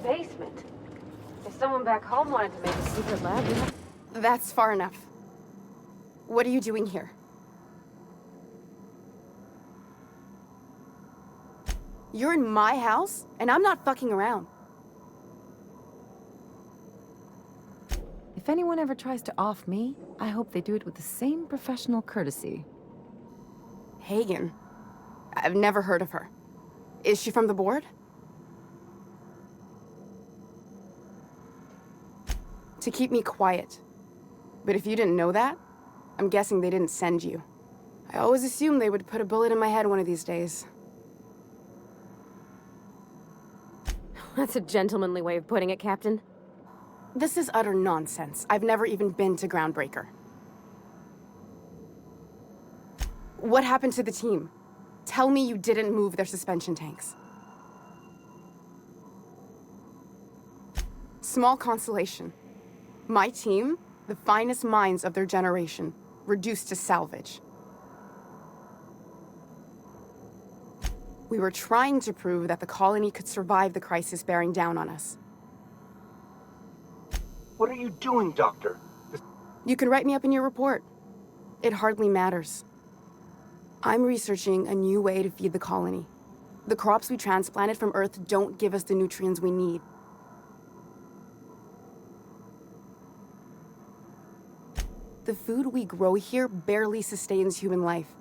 Basement. If someone back home wanted to make a secret lab, we have... That's far enough. What are you doing here? You're in my house, and I'm not fucking around. If anyone ever tries to off me, I hope they do it with the same professional courtesy. Hagen? I've never heard of her. Is she from the board? To keep me quiet. But if you didn't know that, I'm guessing they didn't send you. I always assumed they would put a bullet in my head one of these days. That's a gentlemanly way of putting it, Captain. This is utter nonsense. I've never even been to Groundbreaker. What happened to the team? Tell me you didn't move their suspension tanks. Small consolation. My team, the finest minds of their generation, reduced to salvage. We were trying to prove that the colony could survive the crisis bearing down on us. What are you doing, Doctor? You can write me up in your report. It hardly matters. I'm researching a new way to feed the colony. The crops we transplanted from Earth don't give us the nutrients we need. The food we grow here barely sustains human life.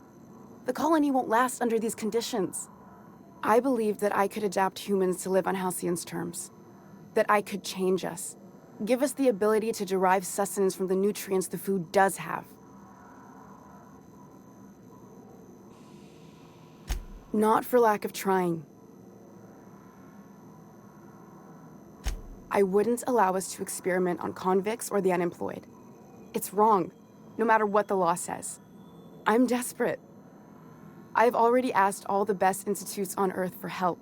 The colony won't last under these conditions. I believed that I could adapt humans to live on Halcyon's terms. That I could change us. Give us the ability to derive sustenance from the nutrients the food does have. Not for lack of trying. I wouldn't allow us to experiment on convicts or the unemployed. It's wrong, no matter what the law says. I'm desperate. I've already asked all the best institutes on Earth for help.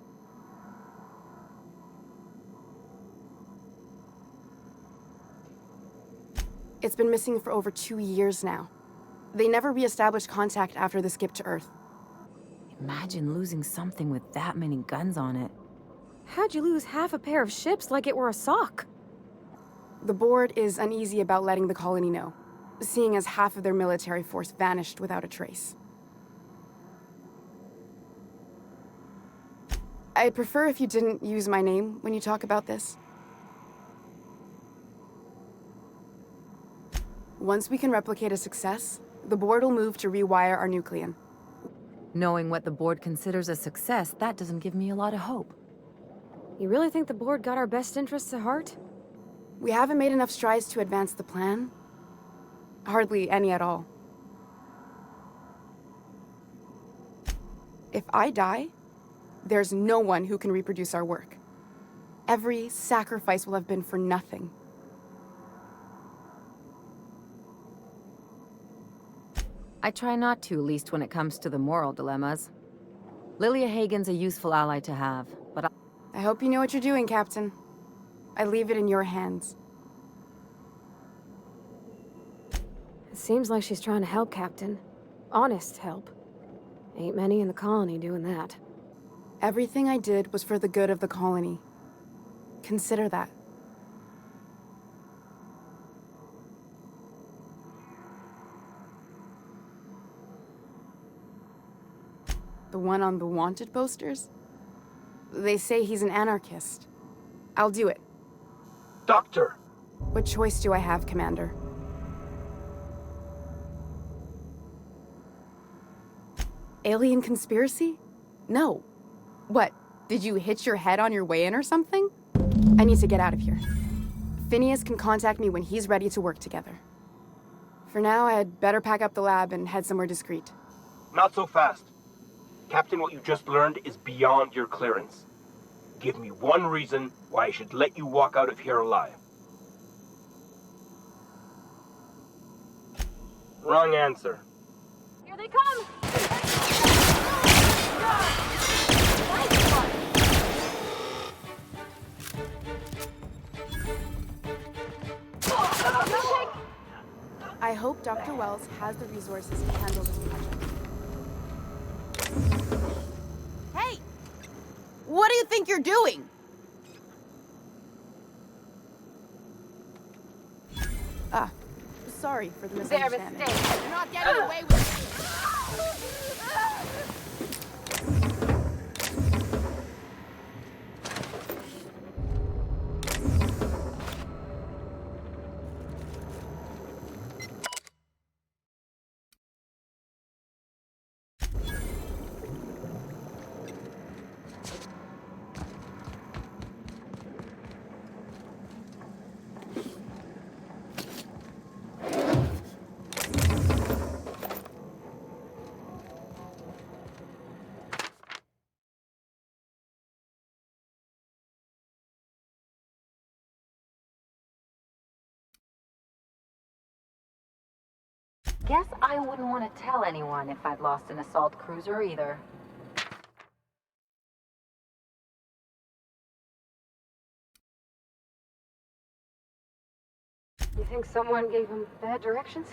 It's been missing for over 2 years now. They never re-established contact after the skip to Earth. Imagine losing something with that many guns on it. How'd you lose half a pair of ships like it were a sock? The board is uneasy about letting the colony know, seeing as half of their military force vanished without a trace. I'd prefer if you didn't use my name when you talk about this. Once we can replicate a success, the board will move to rewire our nucleon. Knowing what the board considers a success, that doesn't give me a lot of hope. You really think the board got our best interests at heart? We haven't made enough strides to advance the plan. Hardly any at all. If I die, there's no one who can reproduce our work. Every sacrifice will have been for nothing. I try not to, least when it comes to the moral dilemmas. Lilia Hagen's a useful ally to have, but I hope you know what you're doing, Captain. I leave it in your hands. It seems like she's trying to help, Captain. Honest help. Ain't many in the colony doing that. Everything I did was for the good of the colony. Consider that. The one on the wanted posters? They say he's an anarchist. I'll do it. Doctor! What choice do I have, Commander? Alien conspiracy? No. What, did you hit your head on your way in or something? I need to get out of here. Phineas can contact me when he's ready to work together. For now, I'd better pack up the lab and head somewhere discreet. Not so fast. Captain, what you just learned is beyond your clearance. Give me one reason why I should let you walk out of here alive. Wrong answer. Here they come! I hope Dr. Wells has the resources to handle this project. Hey! What do you think you're doing? Ah, sorry for the misunderstanding. You're not getting away with it. guess I wouldn't want to tell anyone if I'd lost an assault cruiser either. You think someone gave him bad directions?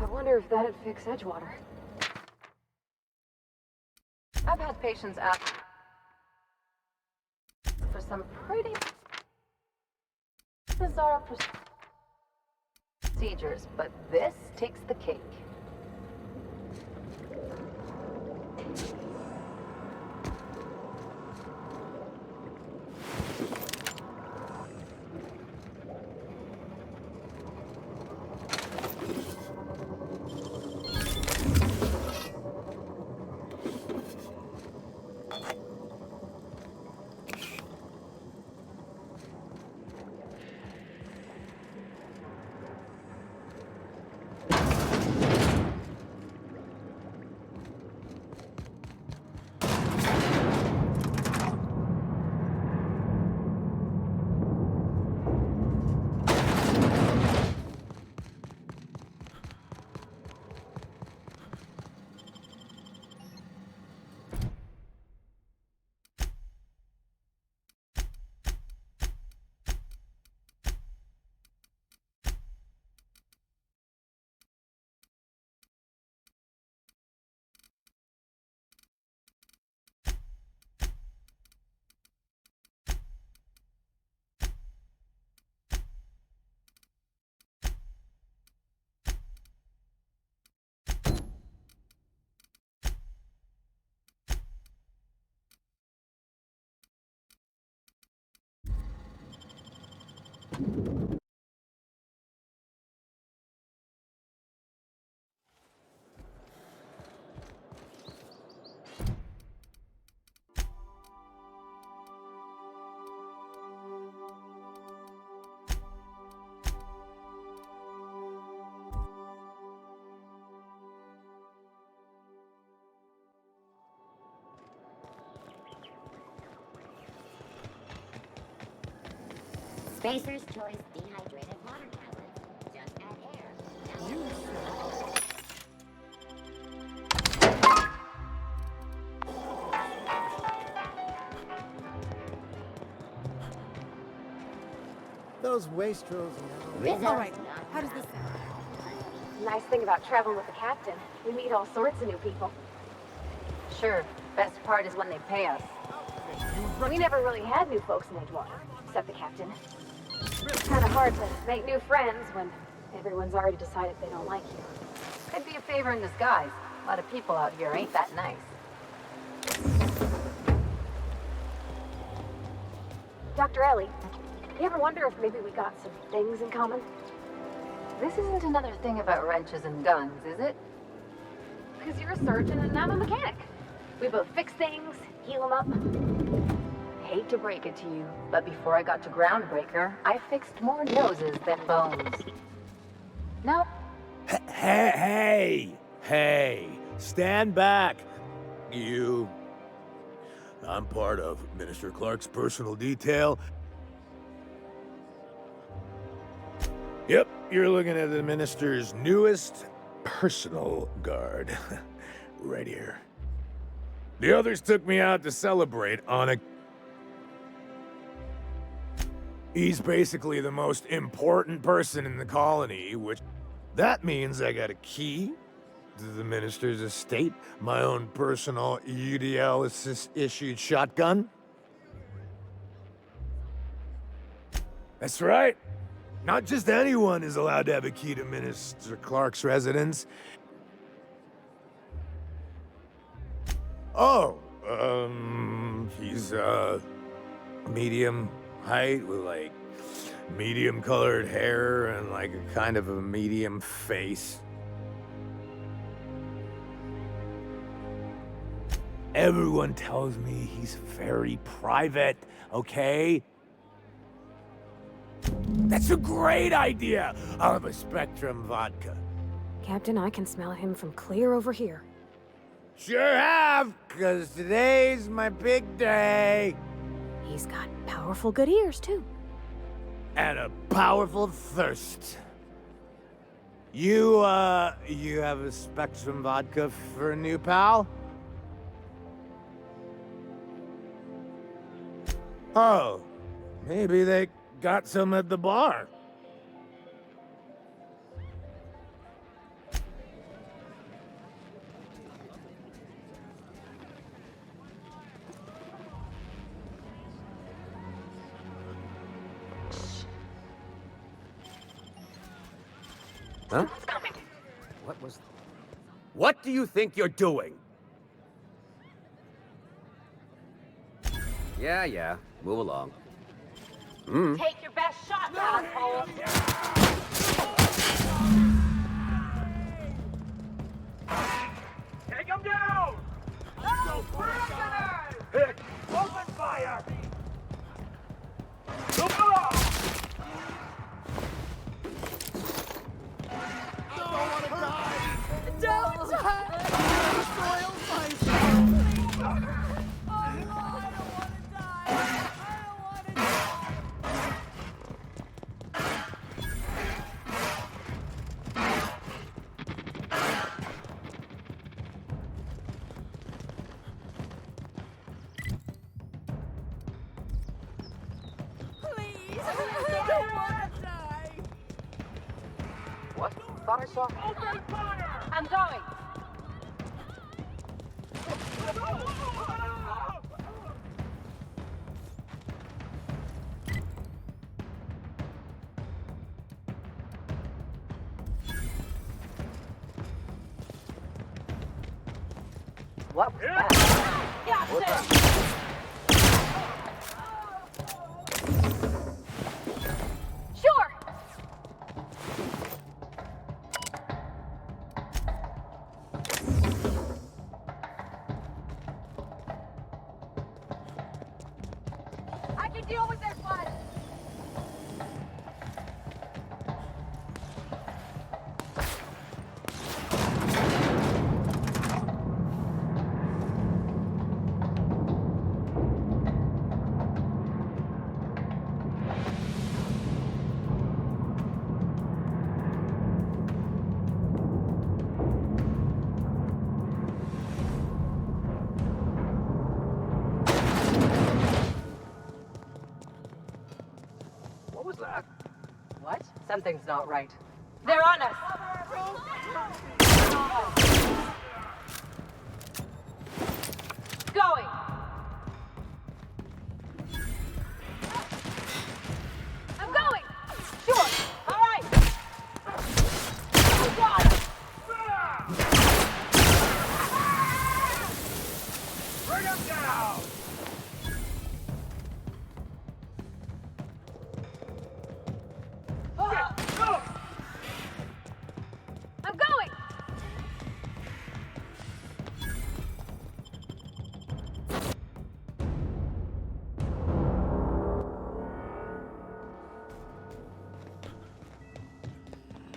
I wonder if that'd fix Edgewater. I've had patients ask for some pretty bizarre procedures, but this takes the cake. Spacer's Choice dehydrated water tablets. Just add air. Those wastrels now. All right, how does this sound? Nice thing about traveling with the captain. We meet all sorts of new people. Sure, best part is when they pay us. We never really had new folks in Edgewater, except the captain. It's kind of hard to make new friends when everyone's already decided they don't like you. Could be a favor in disguise. A lot of people out here ain't that nice. Dr. Ellie, you ever wonder if maybe we got some things in common? This isn't another thing about wrenches and guns, is it? Because you're a surgeon and I'm a mechanic. We both fix things, heal them up. Hate to break it to you, but before I got to Groundbreaker, I fixed more noses than bones. No. Hey, stand back. You. I'm part of Minister Clark's personal detail. Yep, you're looking at the minister's newest personal guard. Right here. The others took me out to celebrate on a... He's basically the most important person in the colony, which... That means I got a key to the minister's estate, my own personal UDL-issued shotgun. That's right. Not just anyone is allowed to have a key to Minister Clark's residence. Oh, he's, medium height with, like, medium-colored hair and, like, a kind of a medium face. Everyone tells me he's very private, okay? That's a great idea! I'll have a Spectrum vodka. Captain, I can smell him from clear over here. Sure have, 'cause today's my big day. He's got powerful good ears, too. And a powerful thirst. You have a Spectrum vodka for a new pal? Oh, maybe they got some at the bar. Huh? What was... What do you think you're doing? Yeah. Move along. Take your best shot, asshole! Take him down! Go prisoners! Hit! Open fire! Don't die! Soil myself! What? Thought I saw... Open fire! I'm going! What was that? deal with this one! What was that? What? Something's not right. They're on us! Going! I'm going! Sure! Alright! Oh God! Bring him down! I'm going!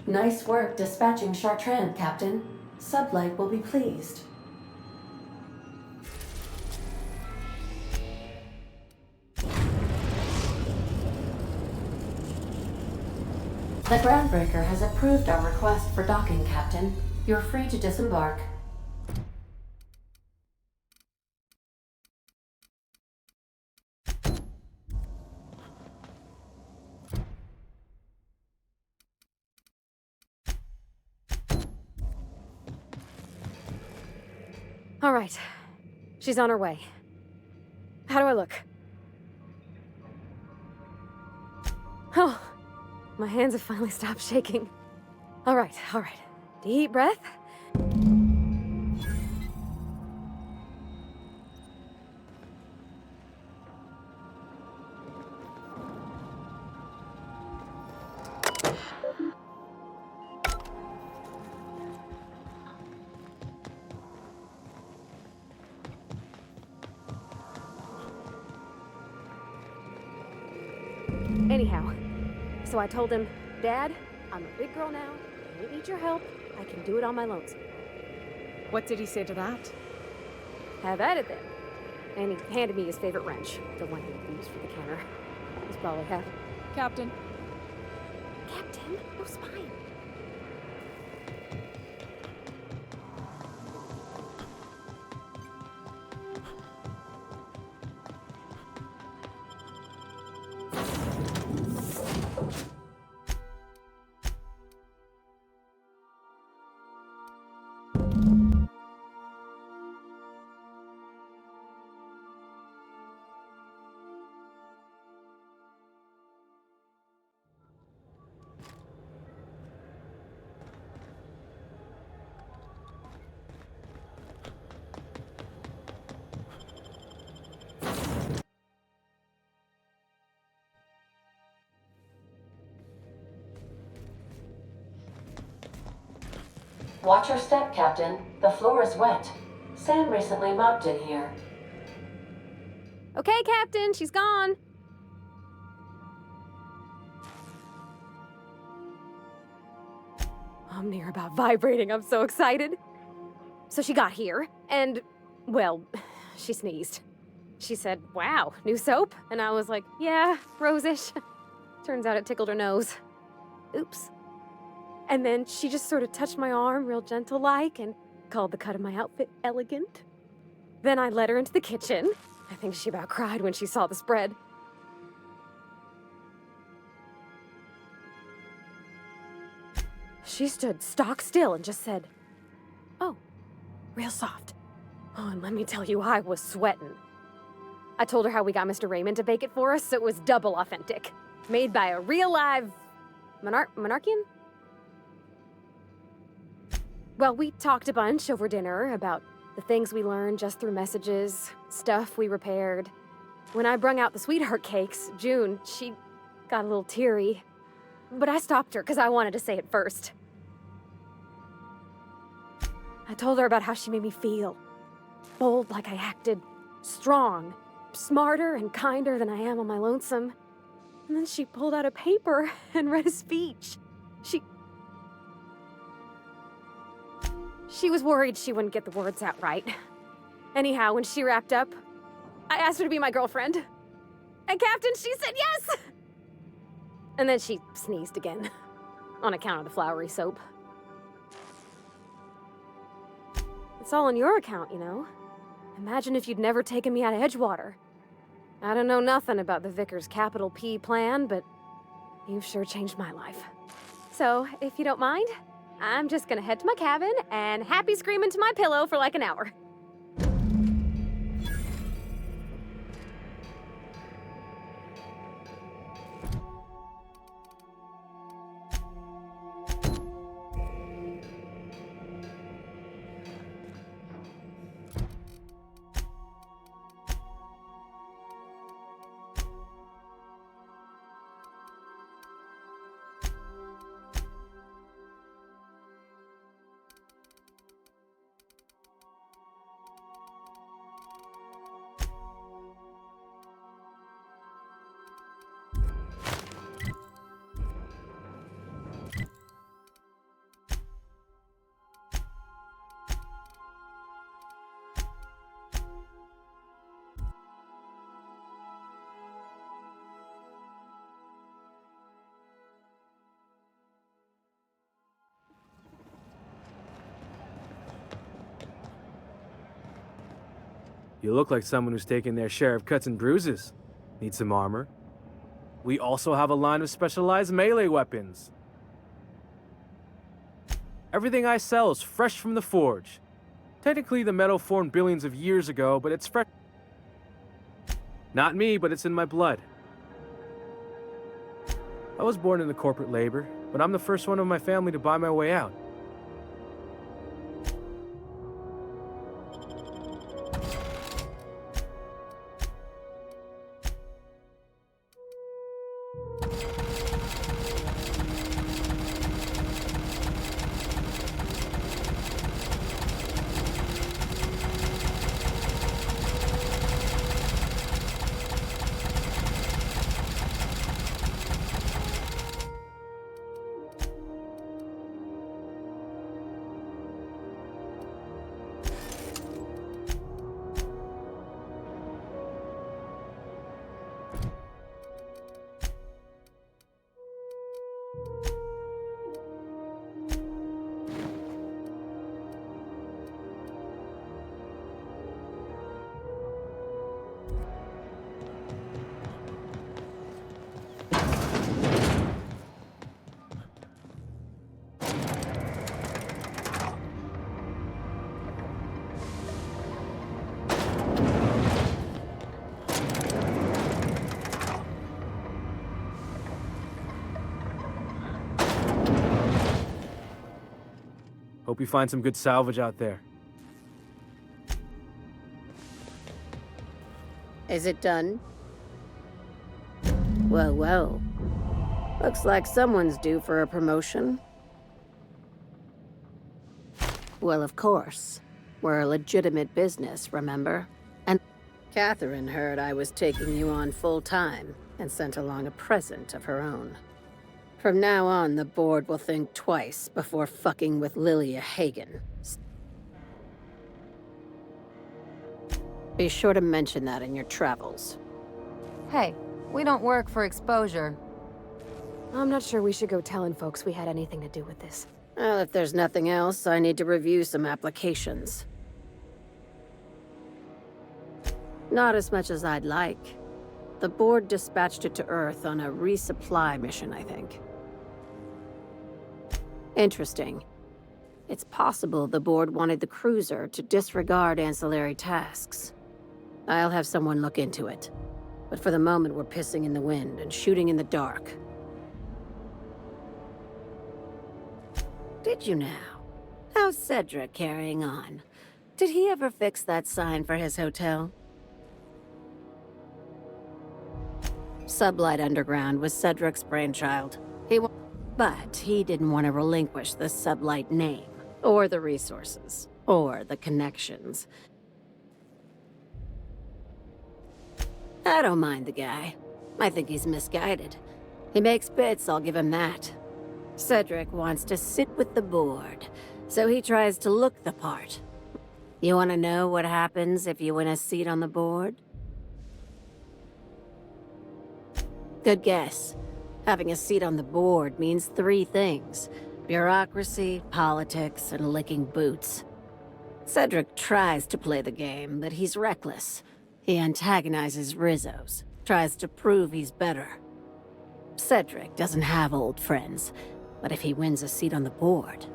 Nice work dispatching Chartrand, Captain. Sublight will be pleased. The Groundbreaker has approved our request for docking, Captain. You're free to disembark. All right. She's on her way. How do I look? Oh, my hands have finally stopped shaking. All right, all right. Deep breath. Anyhow, so I told him, Dad, I'm a big girl now. I don't need your help. I can do it on my lonesome. What did he say to that? Have at it then. And he handed me his favorite wrench, the one he used for the counter. He's probably half. Captain. Captain? No spine. Watch your step, Captain. The floor is wet. Sam recently mopped in here. Okay, Captain, she's gone. I'm near about vibrating. I'm so excited. So she got here, and, well, she sneezed. She said, wow, new soap? And I was like, yeah, rose-ish. Turns out it tickled her nose. Oops. And then she just sort of touched my arm real gentle-like and called the cut of my outfit elegant. Then I led her into the kitchen. I think she about cried when she saw the spread. She stood stock still and just said, oh, real soft. Oh, and let me tell you, I was sweating. I told her how we got Mr. Raymond to bake it for us, so it was double authentic. Made by a real live monarchian? Well, we talked a bunch over dinner about the things we learned just through messages, stuff we repaired. When I brung out the sweetheart cakes, June, she got a little teary. But I stopped her because I wanted to say it first. I told her about how she made me feel. Bold like I acted, strong, smarter and kinder than I am on my lonesome. And then she pulled out a paper and read a speech. She was worried she wouldn't get the words out right. Anyhow, when she wrapped up, I asked her to be my girlfriend. And Captain, she said yes! And then she sneezed again, on account of the flowery soap. It's all on your account, you know? Imagine if you'd never taken me out of Edgewater. I don't know nothing about the Vicar's capital P plan, but you've sure changed my life. So, if you don't mind, I'm just gonna head to my cabin and happy scream into my pillow for like an hour. You look like someone who's taken their share of cuts and bruises. Need some armor? We also have a line of specialized melee weapons. Everything I sell is fresh from the forge. Technically, the metal formed billions of years ago, but it's fresh. Not me, but it's in my blood. I was born into corporate labor, but I'm the first one of my family to buy my way out. Hope you find some good salvage out there. Is it done? Well, well. Looks like someone's due for a promotion. Well, of course. We're a legitimate business, remember? And Catherine heard I was taking you on full-time and sent along a present of her own. From now on, the board will think twice before fucking with Lilia Hagen. Be sure to mention that in your travels. Hey, we don't work for exposure. I'm not sure we should go telling folks we had anything to do with this. Well, if there's nothing else, I need to review some applications. Not as much as I'd like. The board dispatched it to Earth on a resupply mission, I think. Interesting. It's possible the board wanted the cruiser to disregard ancillary tasks. I'll have someone look into it. But for the moment, we're pissing in the wind and shooting in the dark. Did you now? How's Cedric carrying on? Did he ever fix that sign for his hotel? Sublight Underground was Cedric's brainchild. But he didn't want to relinquish the Sublight name, or the resources, or the connections. I don't mind the guy. I think he's misguided. He makes bits, I'll give him that. Cedric wants to sit with the board, so he tries to look the part. You want to know what happens if you win a seat on the board? Good guess. Having a seat on the board means 3 things: bureaucracy, politics, and licking boots. Cedric tries to play the game, but he's reckless. He antagonizes Rizzos, tries to prove he's better. Cedric doesn't have old friends, but if he wins a seat on the board...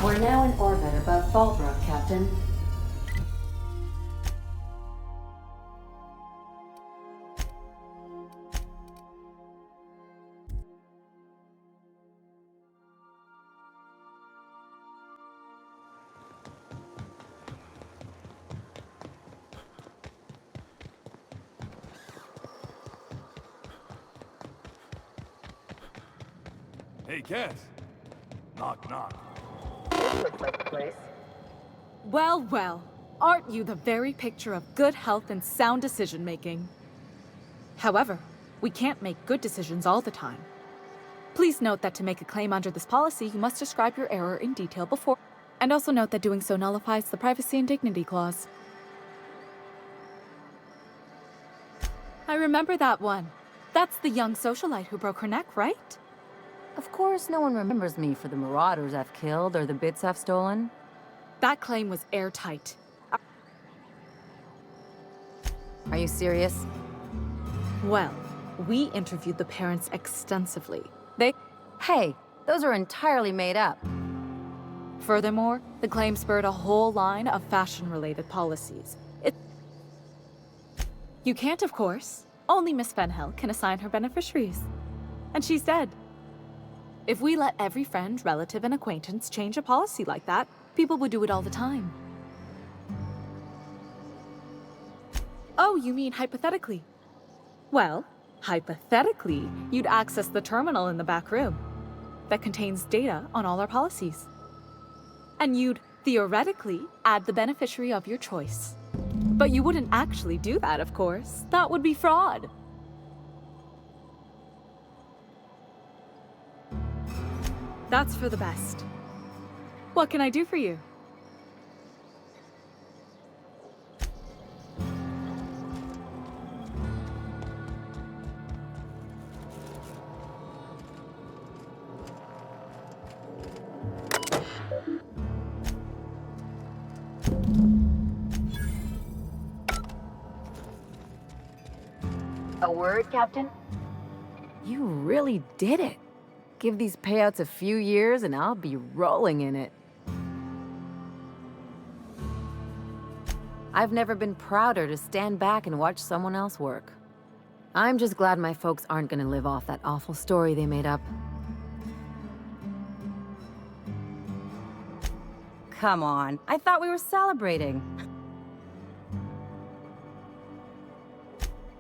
We're now in orbit above Fallbrook, Captain. Hey, Cass. Knock, knock. This looks like the place. Well, well. Aren't you the very picture of good health and sound decision-making? However, we can't make good decisions all the time. Please note that to make a claim under this policy, you must describe your error in detail before, and also note that doing so nullifies the Privacy and Dignity Clause. I remember that one. That's the young socialite who broke her neck, right? Of course, no one remembers me for the marauders I've killed or the bits I've stolen. That claim was airtight. Are you serious? Well, we interviewed the parents extensively. Hey, those are entirely made up. Furthermore, the claim spurred a whole line of fashion-related policies. You can't, of course. Only Miss Fenhill can assign her beneficiaries. And she's dead. If we let every friend, relative, and acquaintance change a policy like that, people would do it all the time. Oh, you mean hypothetically? Well, hypothetically, you'd access the terminal in the back room that contains data on all our policies. And you'd, theoretically, add the beneficiary of your choice. But you wouldn't actually do that, of course. That would be fraud. That's for the best. What can I do for you? A word, Captain? You really did it. Give these payouts a few years and I'll be rolling in it. I've never been prouder to stand back and watch someone else work. I'm just glad my folks aren't gonna live off that awful story they made up. Come on, I thought we were celebrating.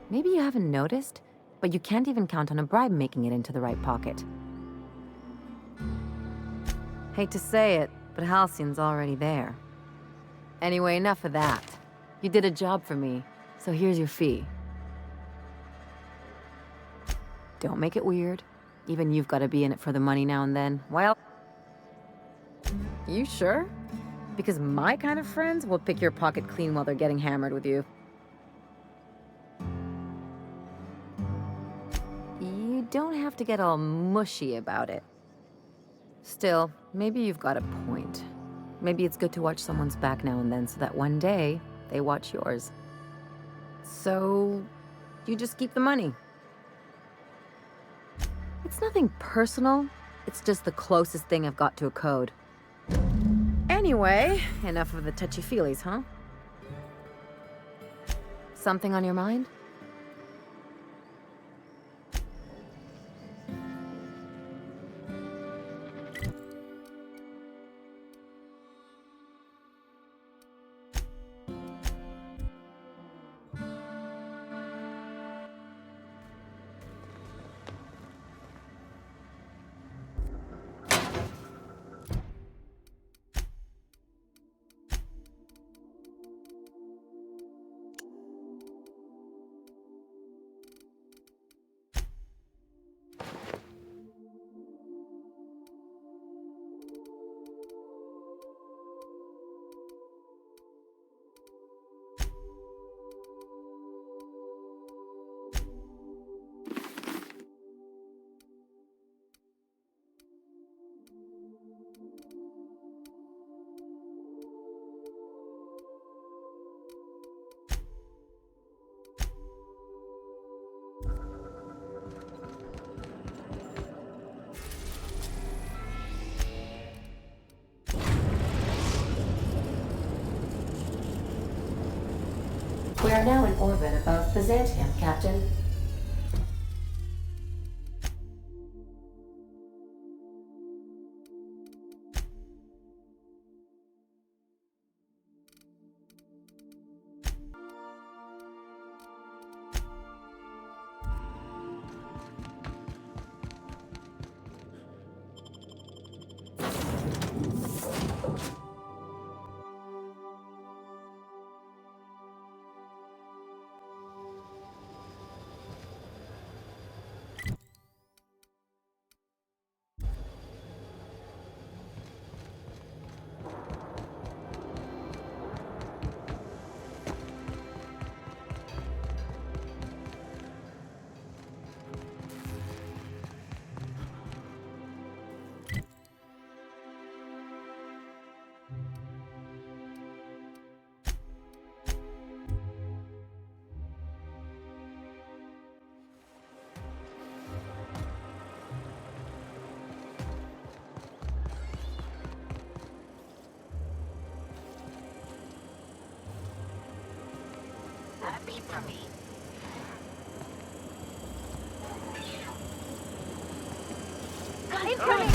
Maybe you haven't noticed, but you can't even count on a bribe making it into the right pocket. Hate to say it, but Halcyon's already there. Anyway, enough of that. You did a job for me, so here's your fee. Don't make it weird. Even you've got to be in it for the money now and then. Well, you sure? Because my kind of friends will pick your pocket clean while they're getting hammered with you. You don't have to get all mushy about it. Still, maybe you've got a point. Maybe it's good to watch someone's back now and then so that one day, they watch yours. So, you just keep the money. It's nothing personal. It's just the closest thing I've got to a code. Anyway, enough of the touchy-feelies, huh? Something on your mind? We are now in orbit above Byzantium, Captain. Not a beat from me. Incoming!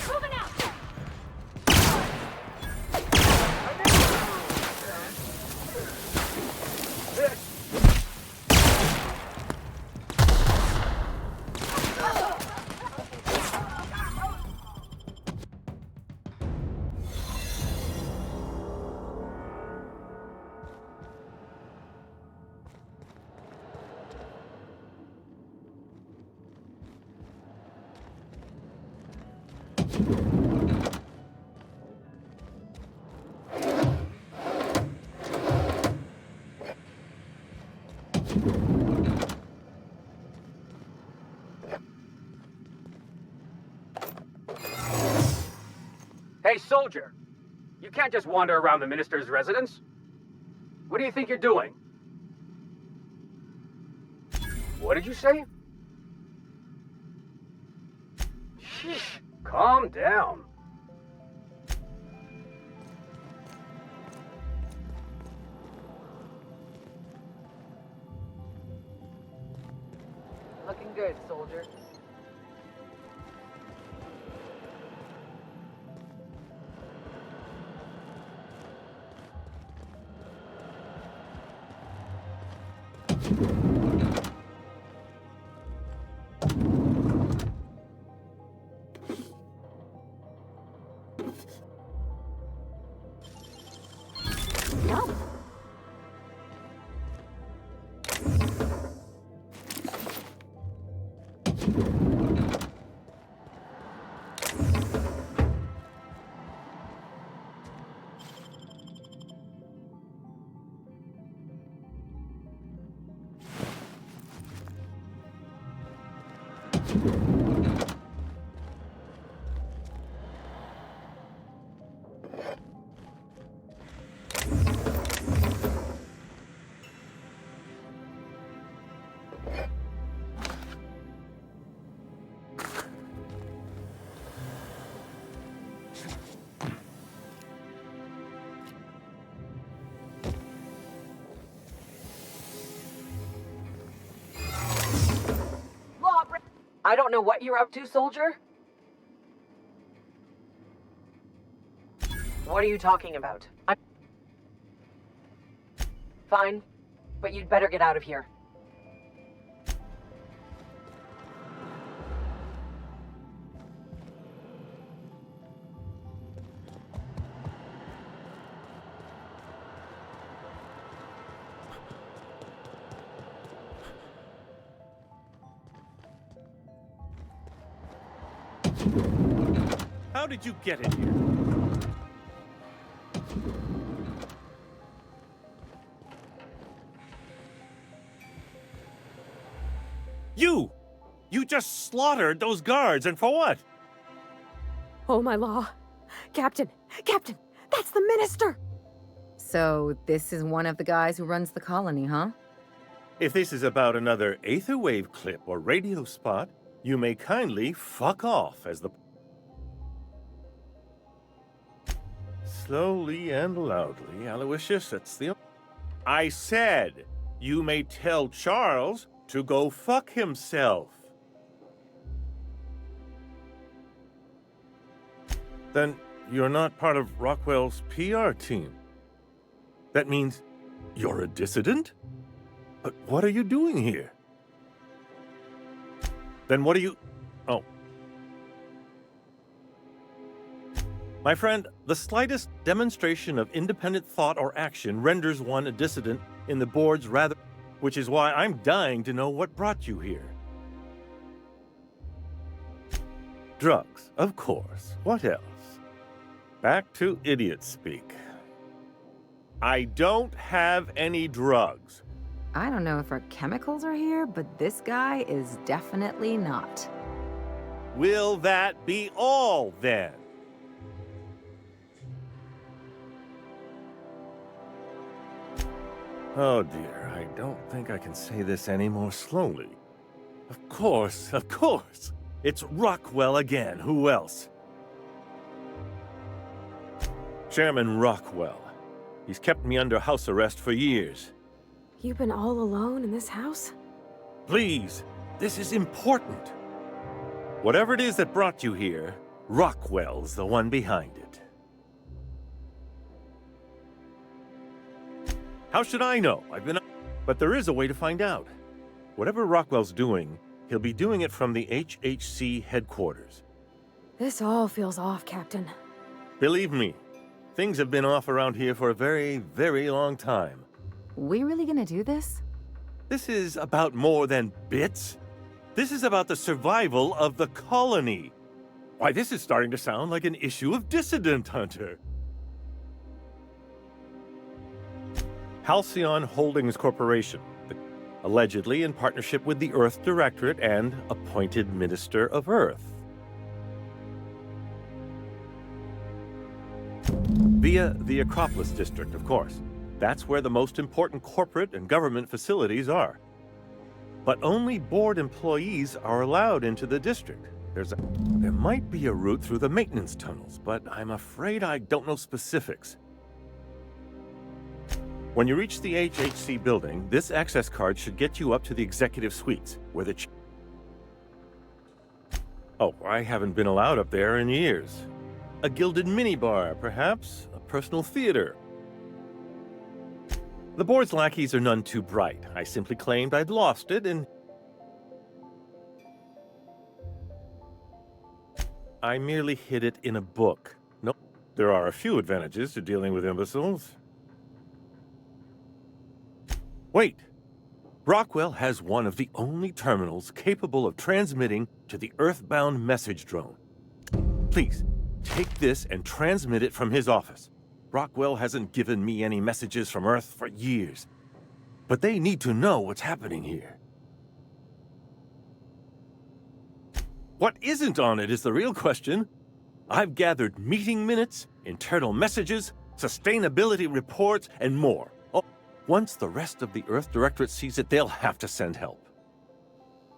Moving out! Hey, soldier! You can't just wander around the minister's residence. What do you think you're doing? What did you say? Sheesh, calm down. Looking good, soldier. I don't know what you're up to, soldier. What are you talking about? Fine, but you'd better get out of here. How did you get in here? You just slaughtered those guards, and for what? Oh, my law. Captain! Captain! That's the minister! So, this is one of the guys who runs the colony, huh? If this is about another Aetherwave clip or radio spot, you may kindly fuck off as the... Slowly and loudly, Aloysius, that's the... I said, you may tell Charles to go fuck himself. Then you're not part of Rockwell's PR team. That means you're a dissident? But what are you doing here? Then what are you... Oh. My friend, the slightest demonstration of independent thought or action renders one a dissident in the board's rather... Which is why I'm dying to know what brought you here. Drugs, of course. What else? Back to idiot speak. I don't have any drugs. I don't know if our chemicals are here, but this guy is definitely not. Will that be all, then? Oh dear, I don't think I can say this any more slowly. Of course, of course! It's Rockwell again, who else? Chairman Rockwell. He's kept me under house arrest for years. You've been all alone in this house? Please, this is important. Whatever it is that brought you here, Rockwell's the one behind it. How should I know? But there is a way to find out. Whatever Rockwell's doing, he'll be doing it from the HHC headquarters. This all feels off, Captain. Believe me, things have been off around here for a very, very long time. We really gonna do this? This is about more than bits. This is about the survival of the colony. Why, this is starting to sound like an issue of Dissident Hunter. Halcyon Holdings Corporation, allegedly in partnership with the Earth Directorate and appointed Minister of Earth. Via the Acropolis District, of course. That's where the most important corporate and government facilities are. But only board employees are allowed into the district. There might be a route through the maintenance tunnels, but I'm afraid I don't know specifics. When you reach the HHC building, this access card should get you up to the executive suites, where the... Oh, I haven't been allowed up there in years. A gilded minibar, perhaps? A personal theater? The board's lackeys are none too bright. I simply claimed I'd lost it, and... I merely hid it in a book. No, there are a few advantages to dealing with imbeciles. Wait! Rockwell has one of the only terminals capable of transmitting to the Earthbound message drone. Please, take this and transmit it from his office. Rockwell hasn't given me any messages from Earth for years. But they need to know what's happening here. What isn't on it is the real question. I've gathered meeting minutes, internal messages, sustainability reports, and more. Once the rest of the Earth Directorate sees it, they'll have to send help.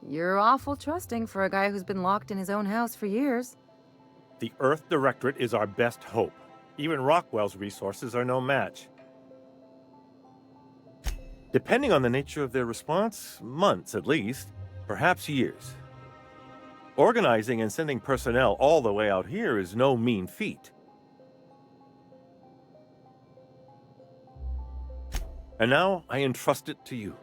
You're awful trusting for a guy who's been locked in his own house for years. The Earth Directorate is our best hope. Even Rockwell's resources are no match. Depending on the nature of their response, months at least, perhaps years. Organizing and sending personnel all the way out here is no mean feat. And now I entrust it to you.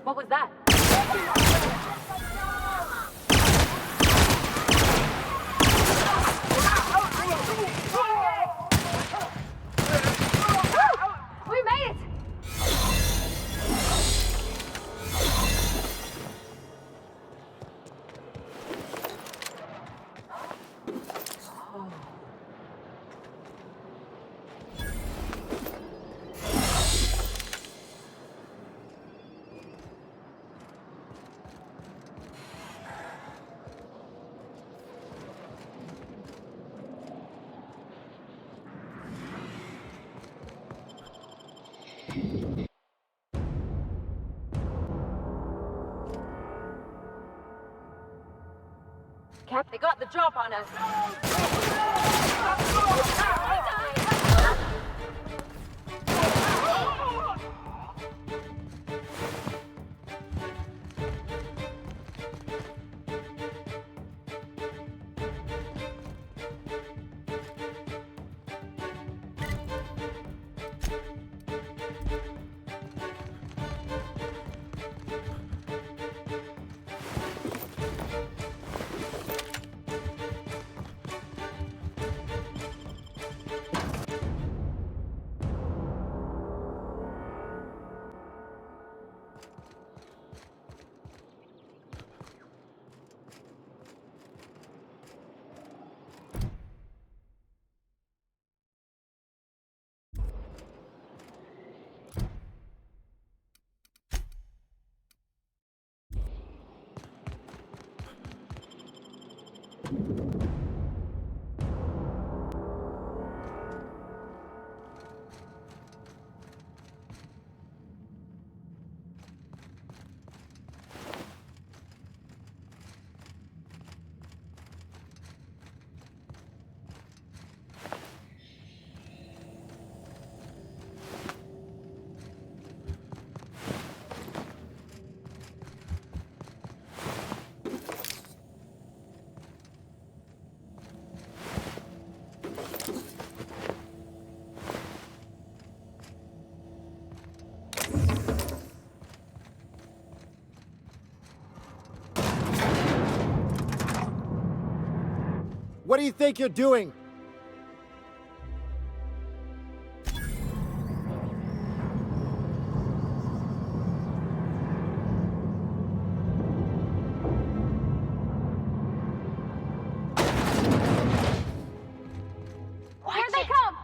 What was that? We made it! Cap, they got the drop on us. What do you think you're doing? Here they come!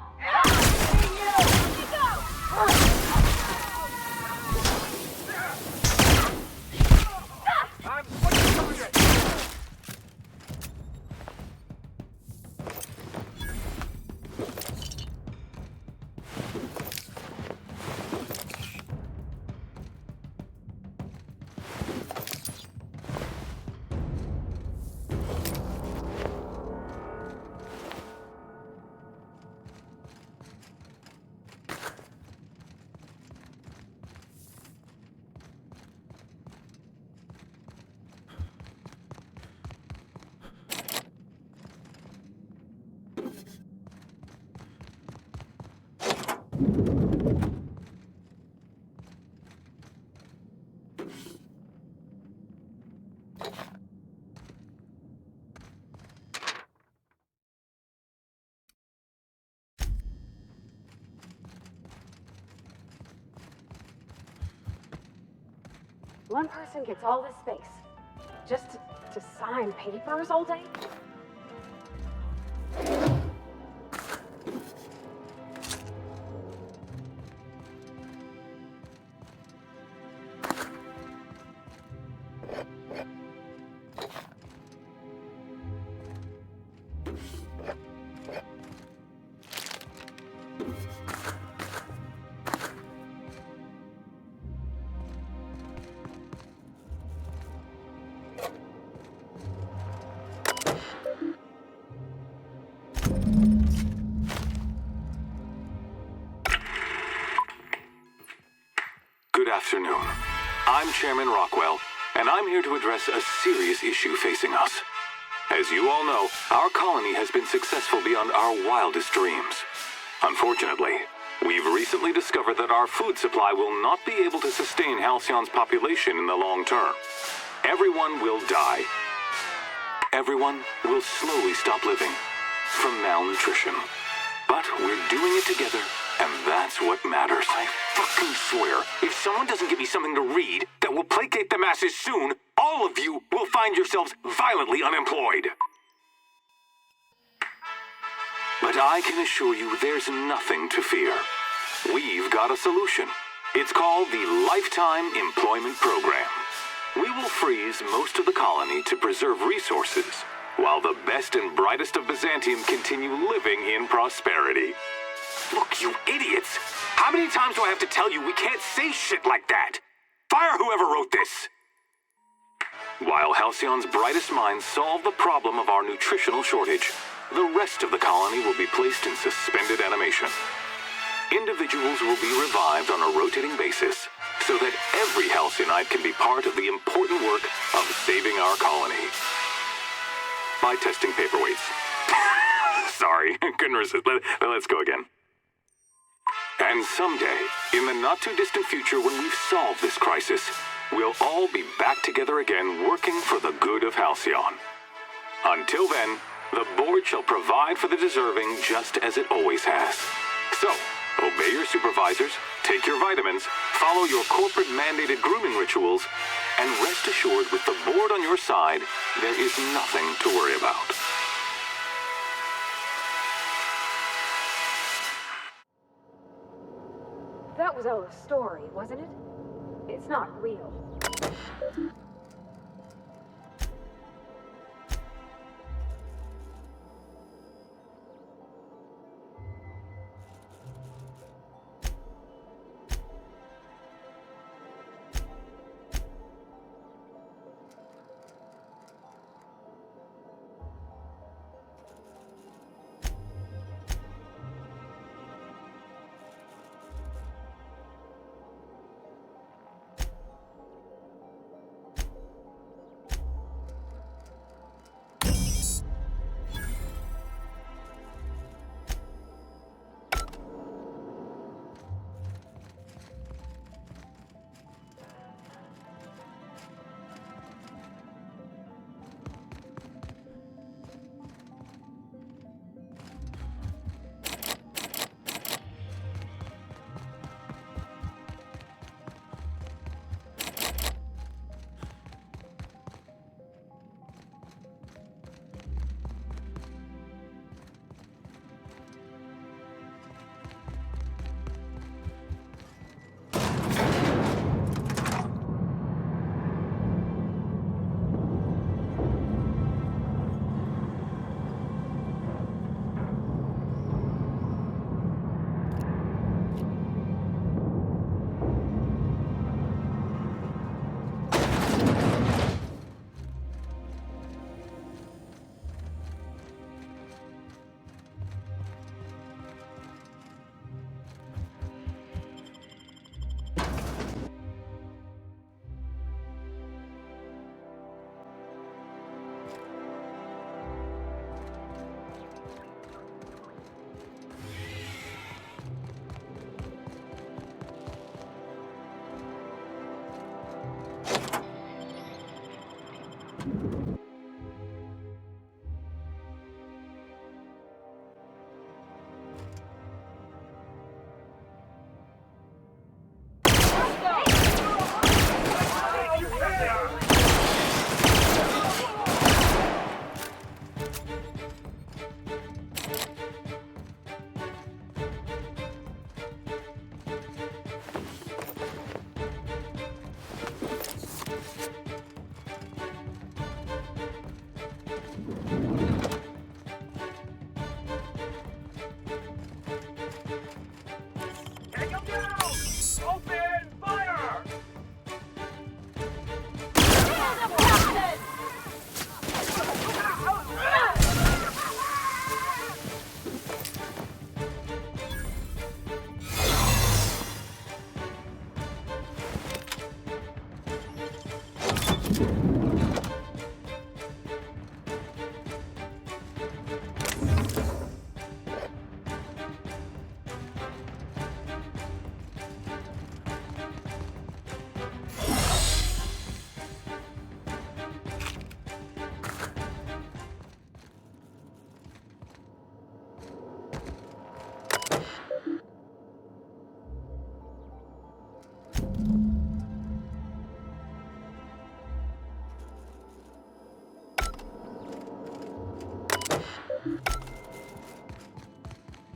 one person gets all this space. Just to sign papers all day? Good afternoon. I'm Chairman Rockwell, and I'm here to address a serious issue facing us. As you all know, our colony has been successful beyond our wildest dreams. Unfortunately, we've recently discovered that our food supply will not be able to sustain Halcyon's population in the long term. Everyone will die. Everyone will slowly stop living from malnutrition. But we're doing it together, and that's what matters. I fucking swear, if someone doesn't give me something to read that will placate the masses soon, all of you will find yourselves violently unemployed. But I can assure you there's nothing to fear. We've got a solution. It's called the Lifetime Employment Program. We will freeze most of the colony to preserve resources, while the best and brightest of Byzantium continue living in prosperity. Look, you idiots! How many times do I have to tell you we can't say shit like that? Fire whoever wrote this! While Halcyon's brightest minds solve the problem of our nutritional shortage, the rest of the colony will be placed in suspended animation. Individuals will be revived on a rotating basis, so that every Halcyonite can be part of the important work of saving our colony. By testing paperweights. Sorry, couldn't resist. Let's go again. And someday, in the not-too-distant future when we've solved this crisis, we'll all be back together again working for the good of Halcyon. Until then, the board shall provide for the deserving just as it always has. So, obey your supervisors, take your vitamins, follow your corporate-mandated grooming rituals, and rest assured with the board on your side, there is nothing to worry about. That was all a story, wasn't it? It's not real. Take him down! Open fire!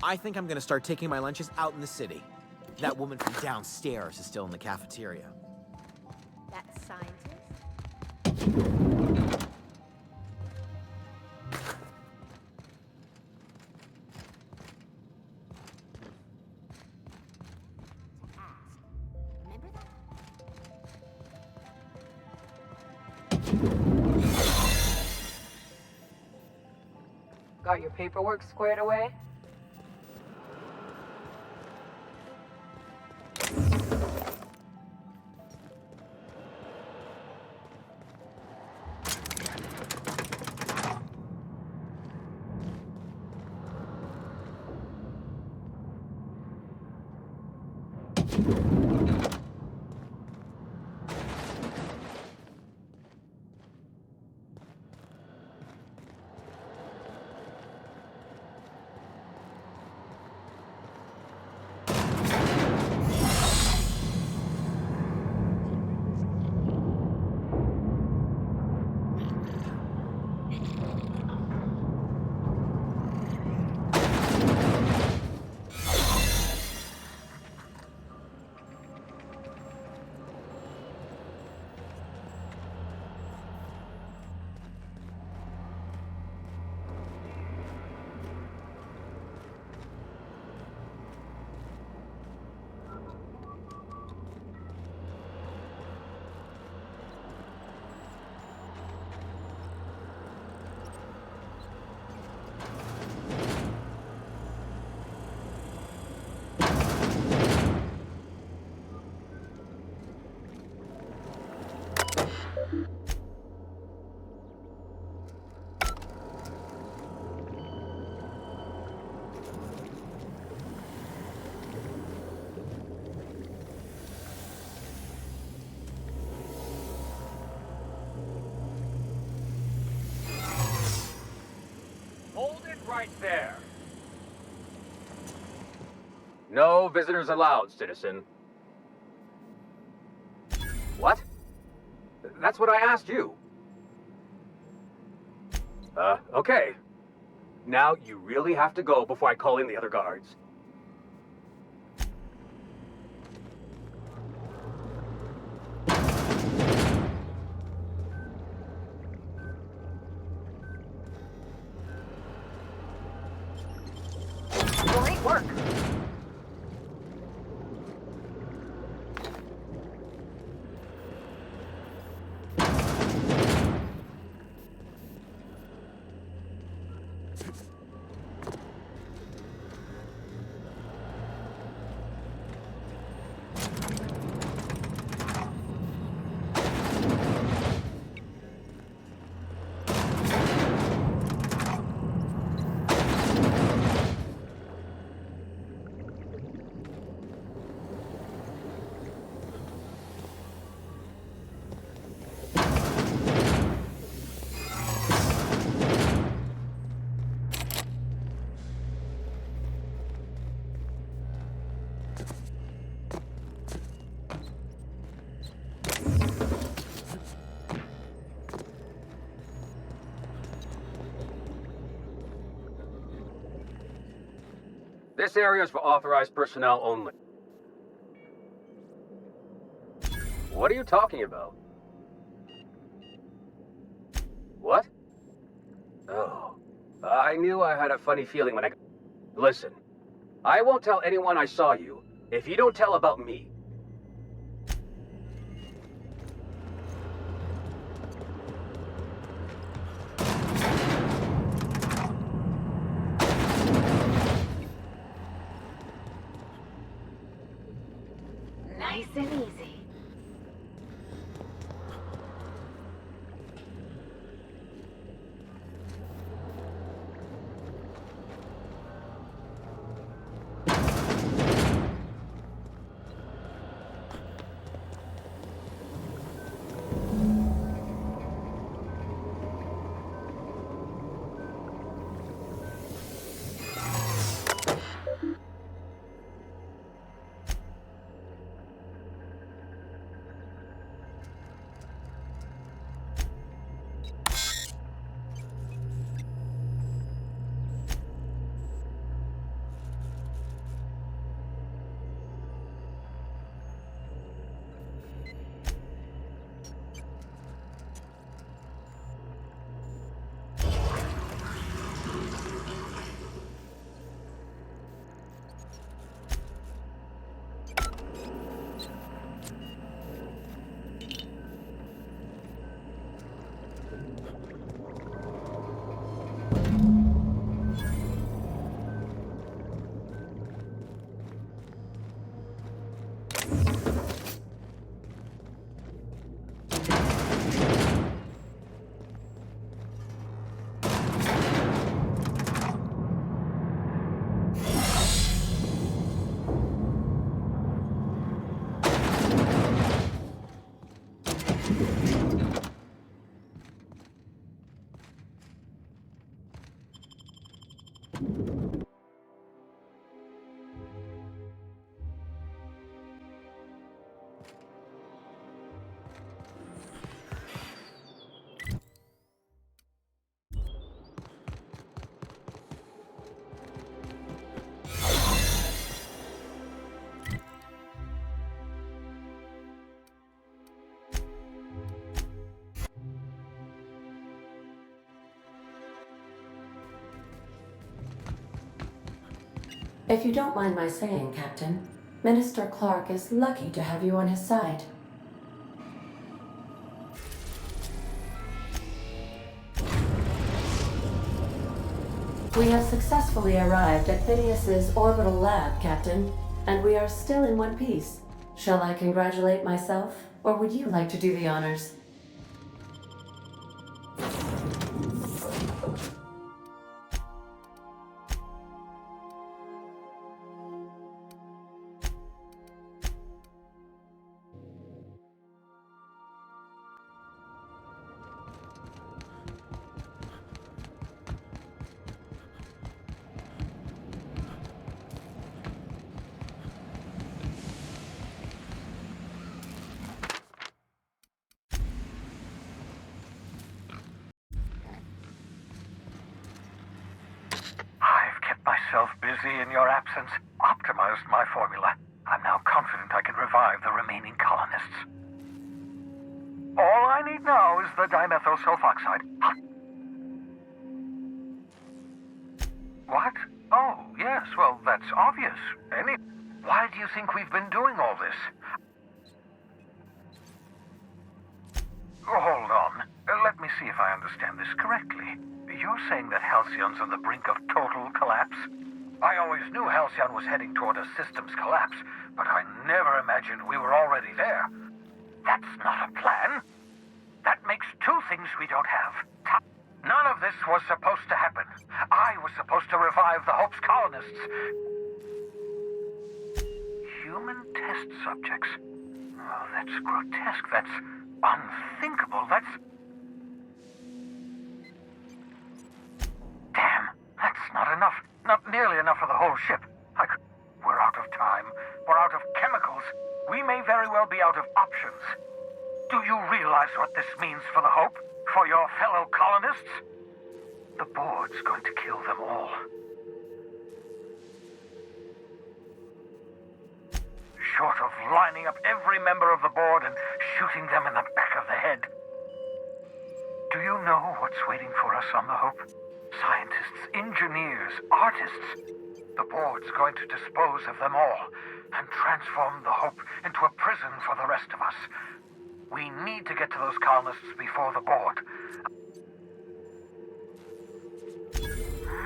I think I'm gonna start taking my lunches out in the city. That woman from downstairs is still in the cafeteria. That scientist? Got your paperwork squared away? Right there. No visitors allowed, citizen. What? That's what I asked you. Okay. Now you really have to go before I call in the other guards. Great work. This area is for authorized personnel only. What are you talking about? What? I knew I had a funny feeling when I... Listen, I won't tell anyone I saw you if you don't tell about me. Nice and easy. If you don't mind my saying, Captain, Minister Clark is lucky to have you on his side. We have successfully arrived at Phineas's orbital lab, Captain, and we are still in one piece. Shall I congratulate myself, or would you like to do the honors? Myself busy in your absence, optimized my formula. I'm now confident I can revive the remaining colonists. All I need now is the dimethyl sulfoxide. What? Oh, yes, well, that's obvious. Why do you think we've been doing all this? Hold on. Let me see if I understand this correctly. You're saying that Halcyon's on the brink of total collapse? I always knew Halcyon was heading toward a systems collapse, but I never imagined we were already there. That's not a plan. That makes two things we don't have. None of this was supposed to happen. I was supposed to revive the Hope's colonists. Human test subjects. Oh, that's grotesque. That's unthinkable. That's... Damn, that's not enough. Not nearly enough for the whole ship. We're out of time. We're out of chemicals. We may very well be out of options. Do you realize what this means for the Hope? For your fellow colonists? The board's going to kill them all. Short of lining up every member of the board and shooting them in the back of the head. Do you know what's waiting for us on the Hope? Scientists, engineers, artists. The board's going to dispose of them all and transform the Hope into a prison for the rest of us. We need to get to those colonists before the board.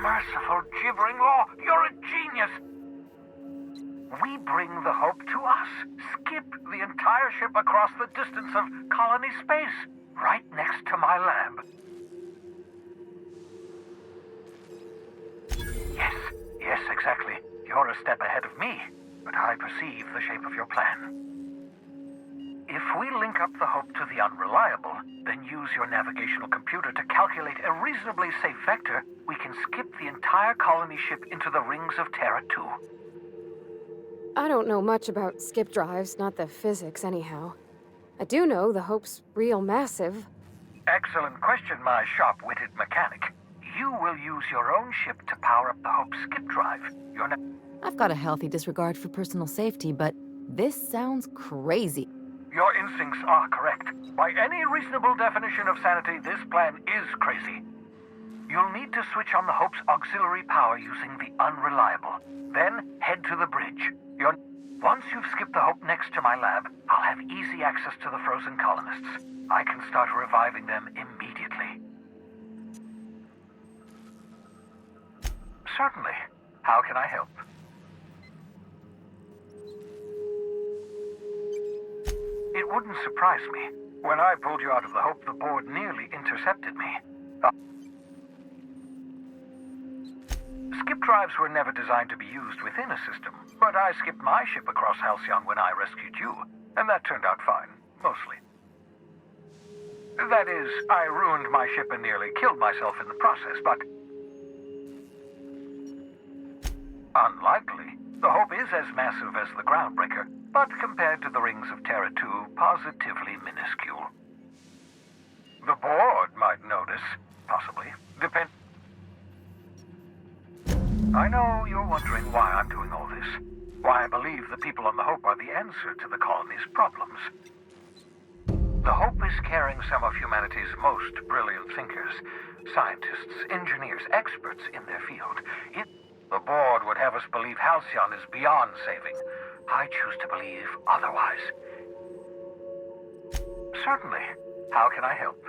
Merciful gibbering law, you're a genius! We bring the Hope to us. Skip the entire ship across the distance of colony space, right next to my lab. Yes, exactly. You're a step ahead of me, but I perceive the shape of your plan. If we link up the Hope to the Unreliable, then use your navigational computer to calculate a reasonably safe vector, we can skip the entire colony ship into the rings of Terra 2. I don't know much about skip drives, not the physics anyhow. I do know the Hope's real massive. Excellent question, my sharp-witted mechanic. You will use your own ship to power up the Hope's skip drive. I've got a healthy disregard for personal safety, but this sounds crazy. Your instincts are correct. By any reasonable definition of sanity, this plan is crazy. You'll need to switch on the Hope's auxiliary power using the Unreliable. Then head to the bridge. Once you've skipped the Hope next to my lab, I'll have easy access to the frozen colonists. I can start reviving them immediately. Certainly. How can I help? It wouldn't surprise me. When I pulled you out of the Hope, the board nearly intercepted me. Skip drives were never designed to be used within a system, but I skipped my ship across Halcyon when I rescued you, and that turned out fine, mostly. That is, I ruined my ship and nearly killed myself in the process, but... Unlikely. The Hope is as massive as the Groundbreaker, but compared to the rings of Terra 2, positively minuscule. The board might notice, possibly. I know you're wondering why I'm doing all this. Why I believe the people on the Hope are the answer to the colony's problems. The Hope is carrying some of humanity's most brilliant thinkers, scientists, engineers, experts in their field. The board would have us believe Halcyon is beyond saving. I choose to believe otherwise. Certainly. How can I help?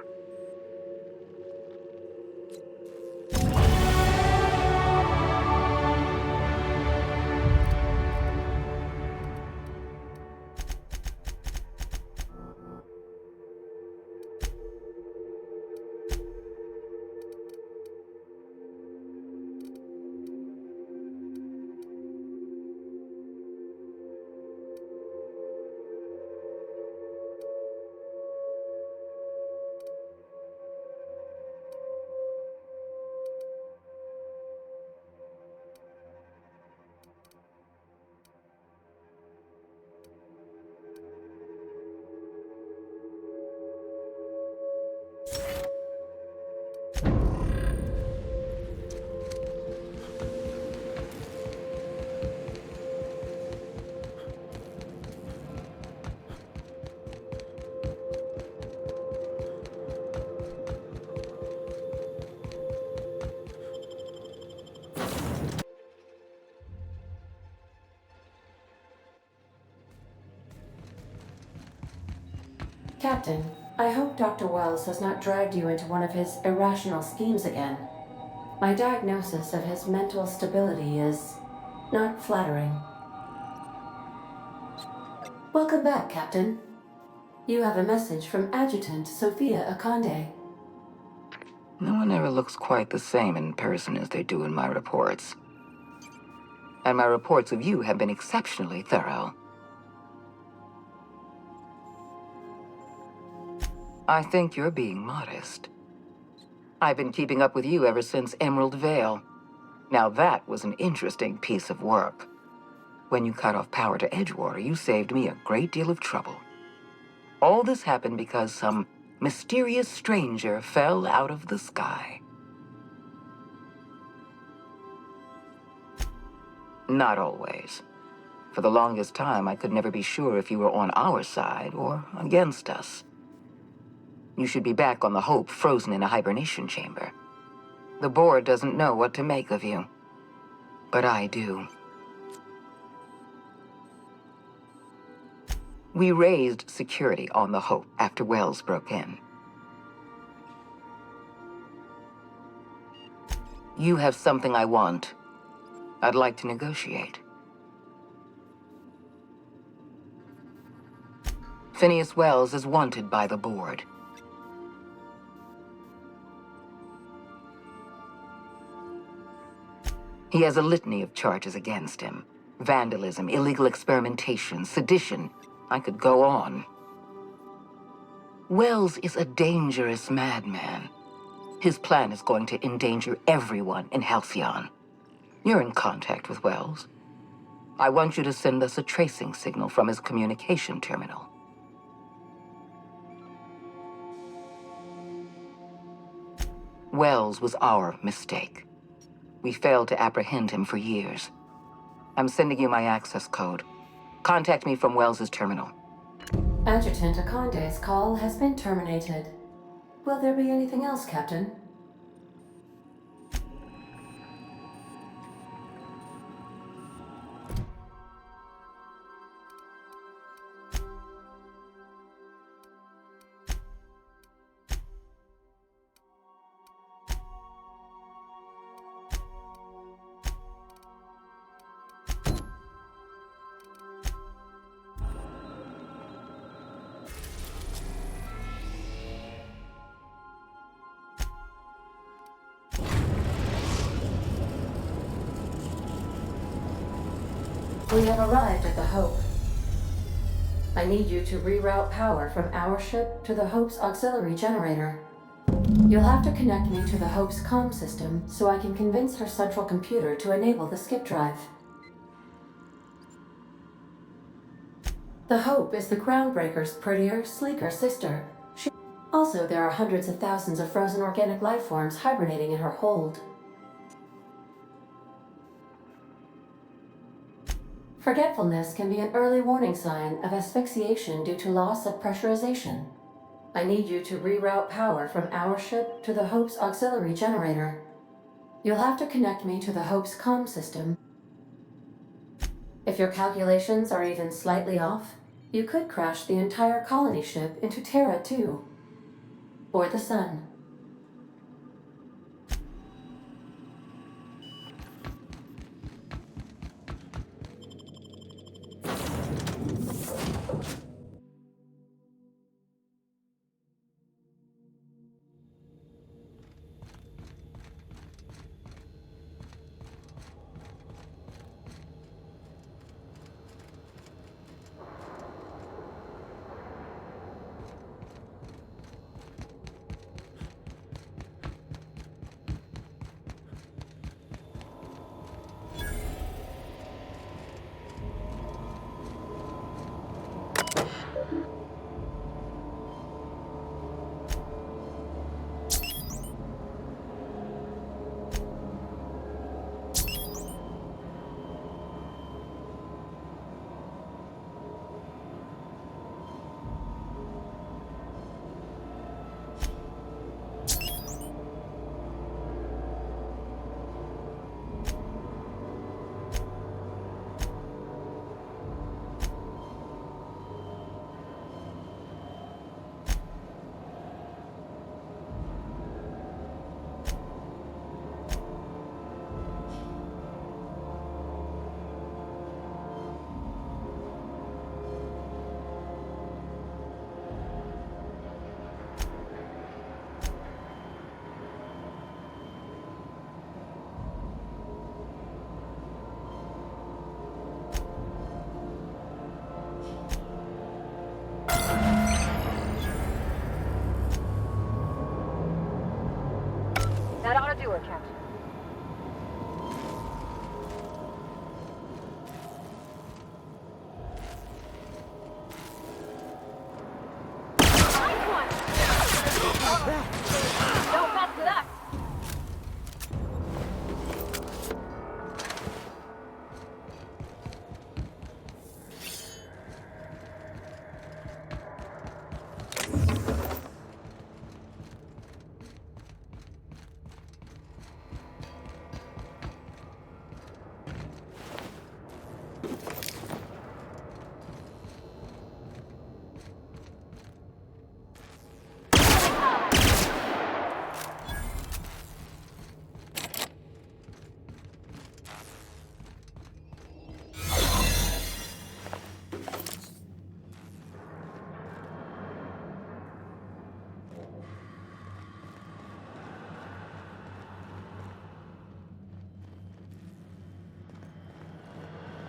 Captain, I hope Dr. Wells has not dragged you into one of his irrational schemes again. My diagnosis of his mental stability is not flattering. Welcome back, Captain. You have a message from Adjutant Sophia Akande. No one ever looks quite the same in person as they do in my reports. And my reports of you have been exceptionally thorough. I think you're being modest. I've been keeping up with you ever since Emerald Vale. Now that was an interesting piece of work. When you cut off power to Edgewater, you saved me a great deal of trouble. All this happened because some mysterious stranger fell out of the sky. Not always. For the longest time, I could never be sure if you were on our side or against us. You should be back on the Hope, frozen in a hibernation chamber. The board doesn't know what to make of you. But I do. We raised security on the Hope after Wells broke in. You have something I want. I'd like to negotiate. Phineas Wells is wanted by the board. He has a litany of charges against him. Vandalism, illegal experimentation, sedition. I could go on. Wells is a dangerous madman. His plan is going to endanger everyone in Halcyon. You're in contact with Wells. I want you to send us a tracing signal from his communication terminal. Wells was our mistake. We failed to apprehend him for years. I'm sending you my access code. Contact me from Wells's terminal. Adjutant Akonde's call has been terminated. Will there be anything else, Captain? We have arrived at the Hope. I need you to reroute power from our ship to the Hope's auxiliary generator. You'll have to connect me to the Hope's comm system so I can convince her central computer to enable the skip drive. The Hope is the Groundbreaker's prettier, sleeker sister. Also, there are hundreds of thousands of frozen organic life forms hibernating in her hold. Forgetfulness can be an early warning sign of asphyxiation due to loss of pressurization. I need you to reroute power from our ship to the Hope's auxiliary generator. You'll have to connect me to the Hope's comm system. If your calculations are even slightly off, you could crash the entire colony ship into Terra 2. Or the Sun. That ought to do it, Captain. Nice one! Don't mess with us!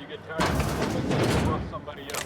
you get tired of it, go rough somebody else.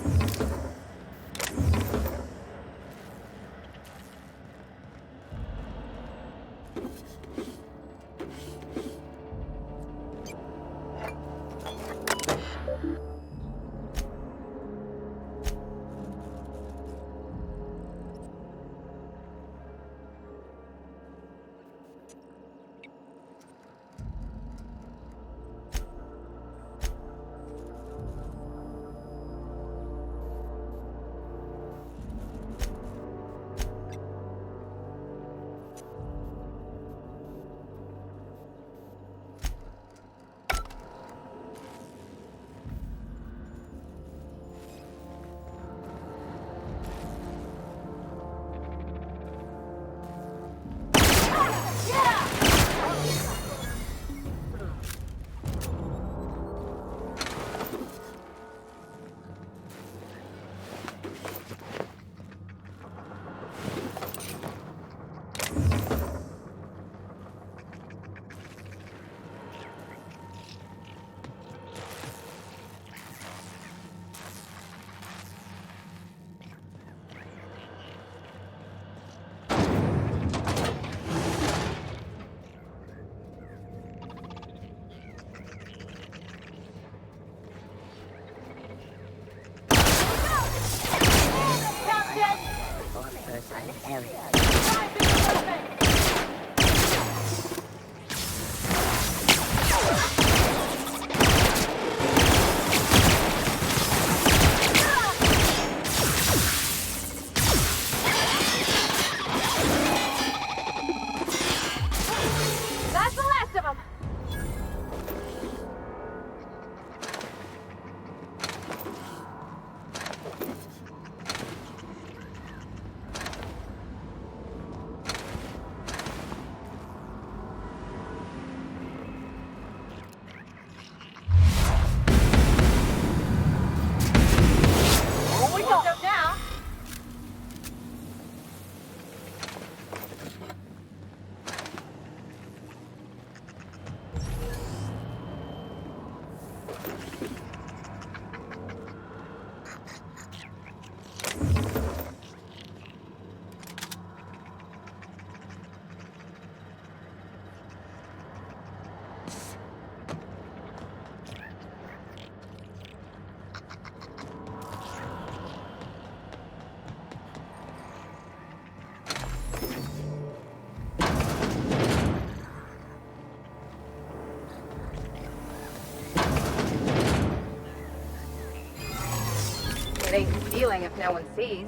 It ain't stealing if no one sees.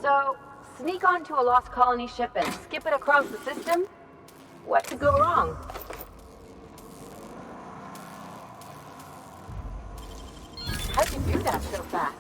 So, sneak onto a lost colony ship and skip it across the system? What could go wrong? How'd you do that so fast?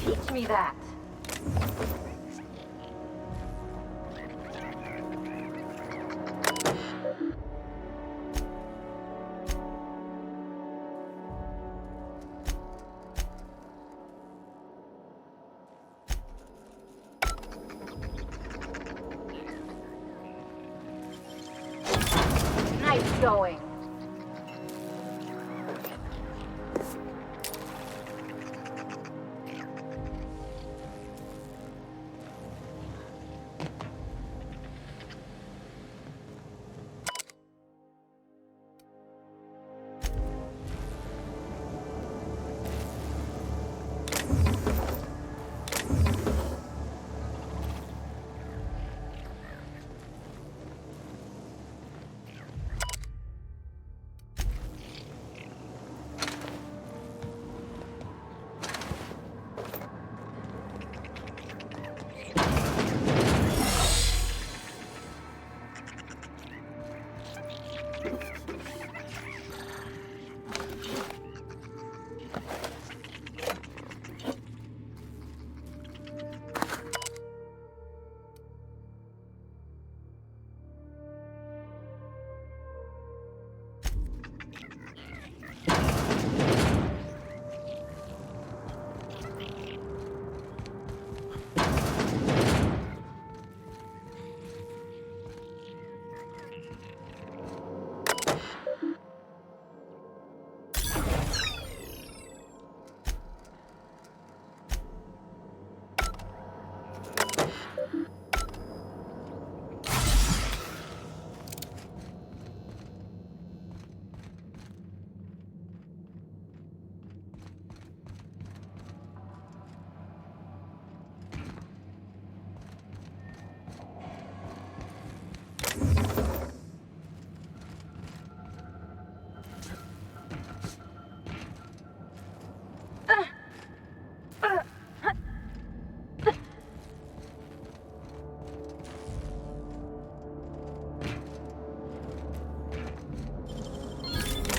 Teach me that. going.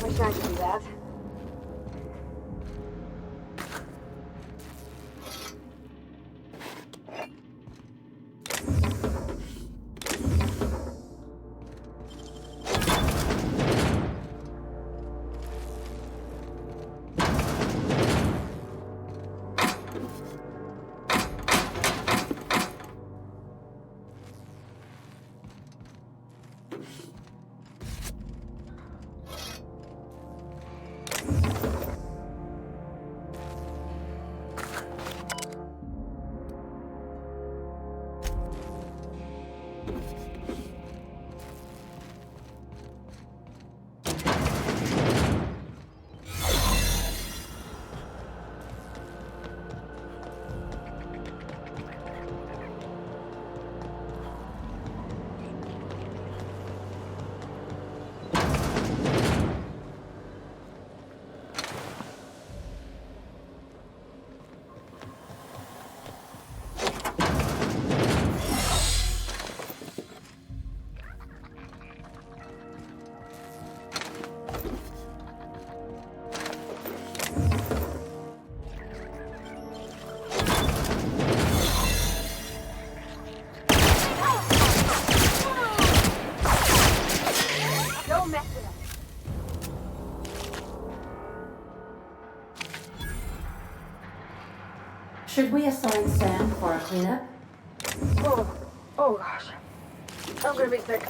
Wish I could do that. Should we assign Sam for a cleanup? Oh gosh. I'm gonna be sick.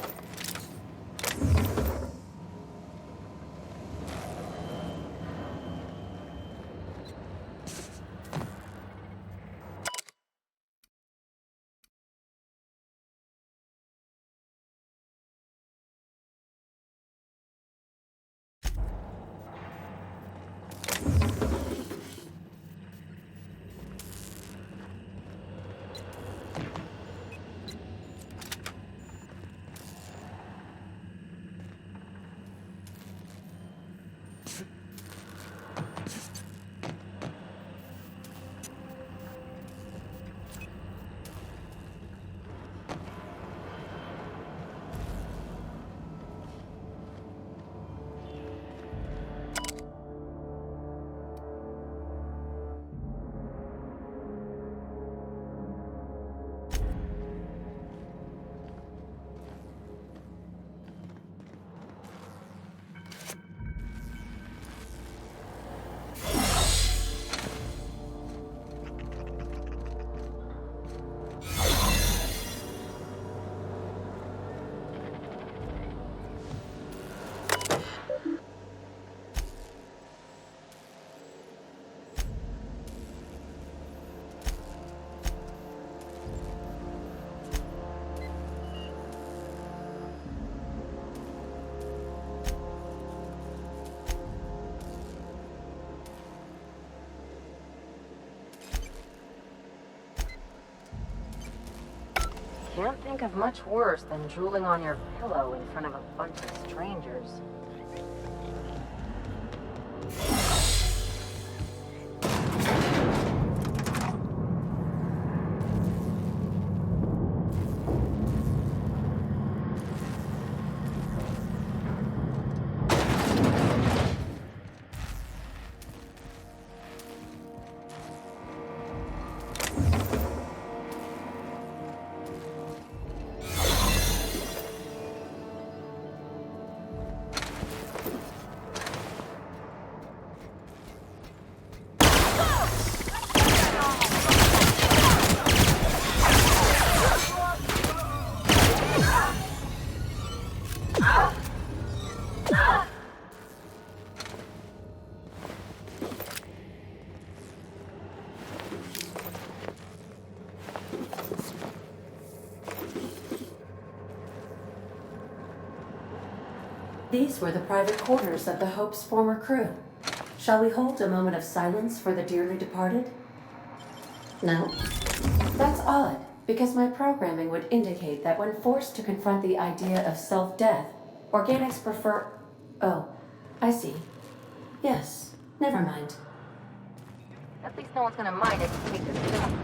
Can't think of much worse than drooling on your pillow in front of a bunch of strangers. These were the private quarters of the Hope's former crew. Shall we hold a moment of silence for the dearly departed? No? That's odd, because my programming would indicate that when forced to confront the idea of self-death, organics prefer... Oh, I see. Yes, never mind. At least no one's gonna mind if you take this pill.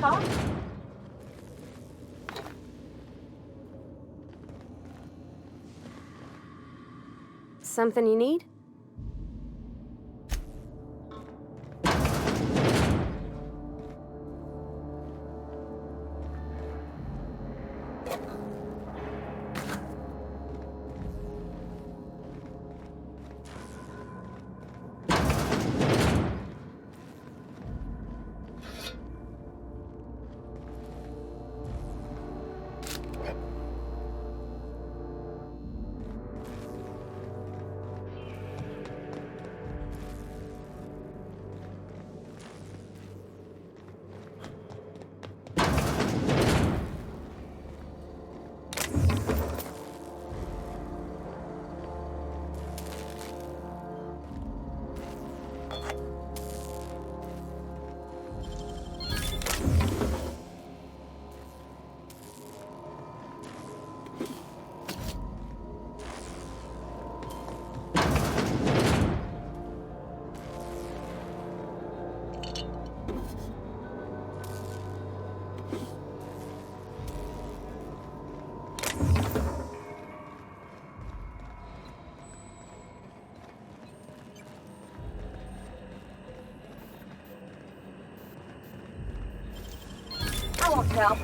talk? Something you need? I won't tell.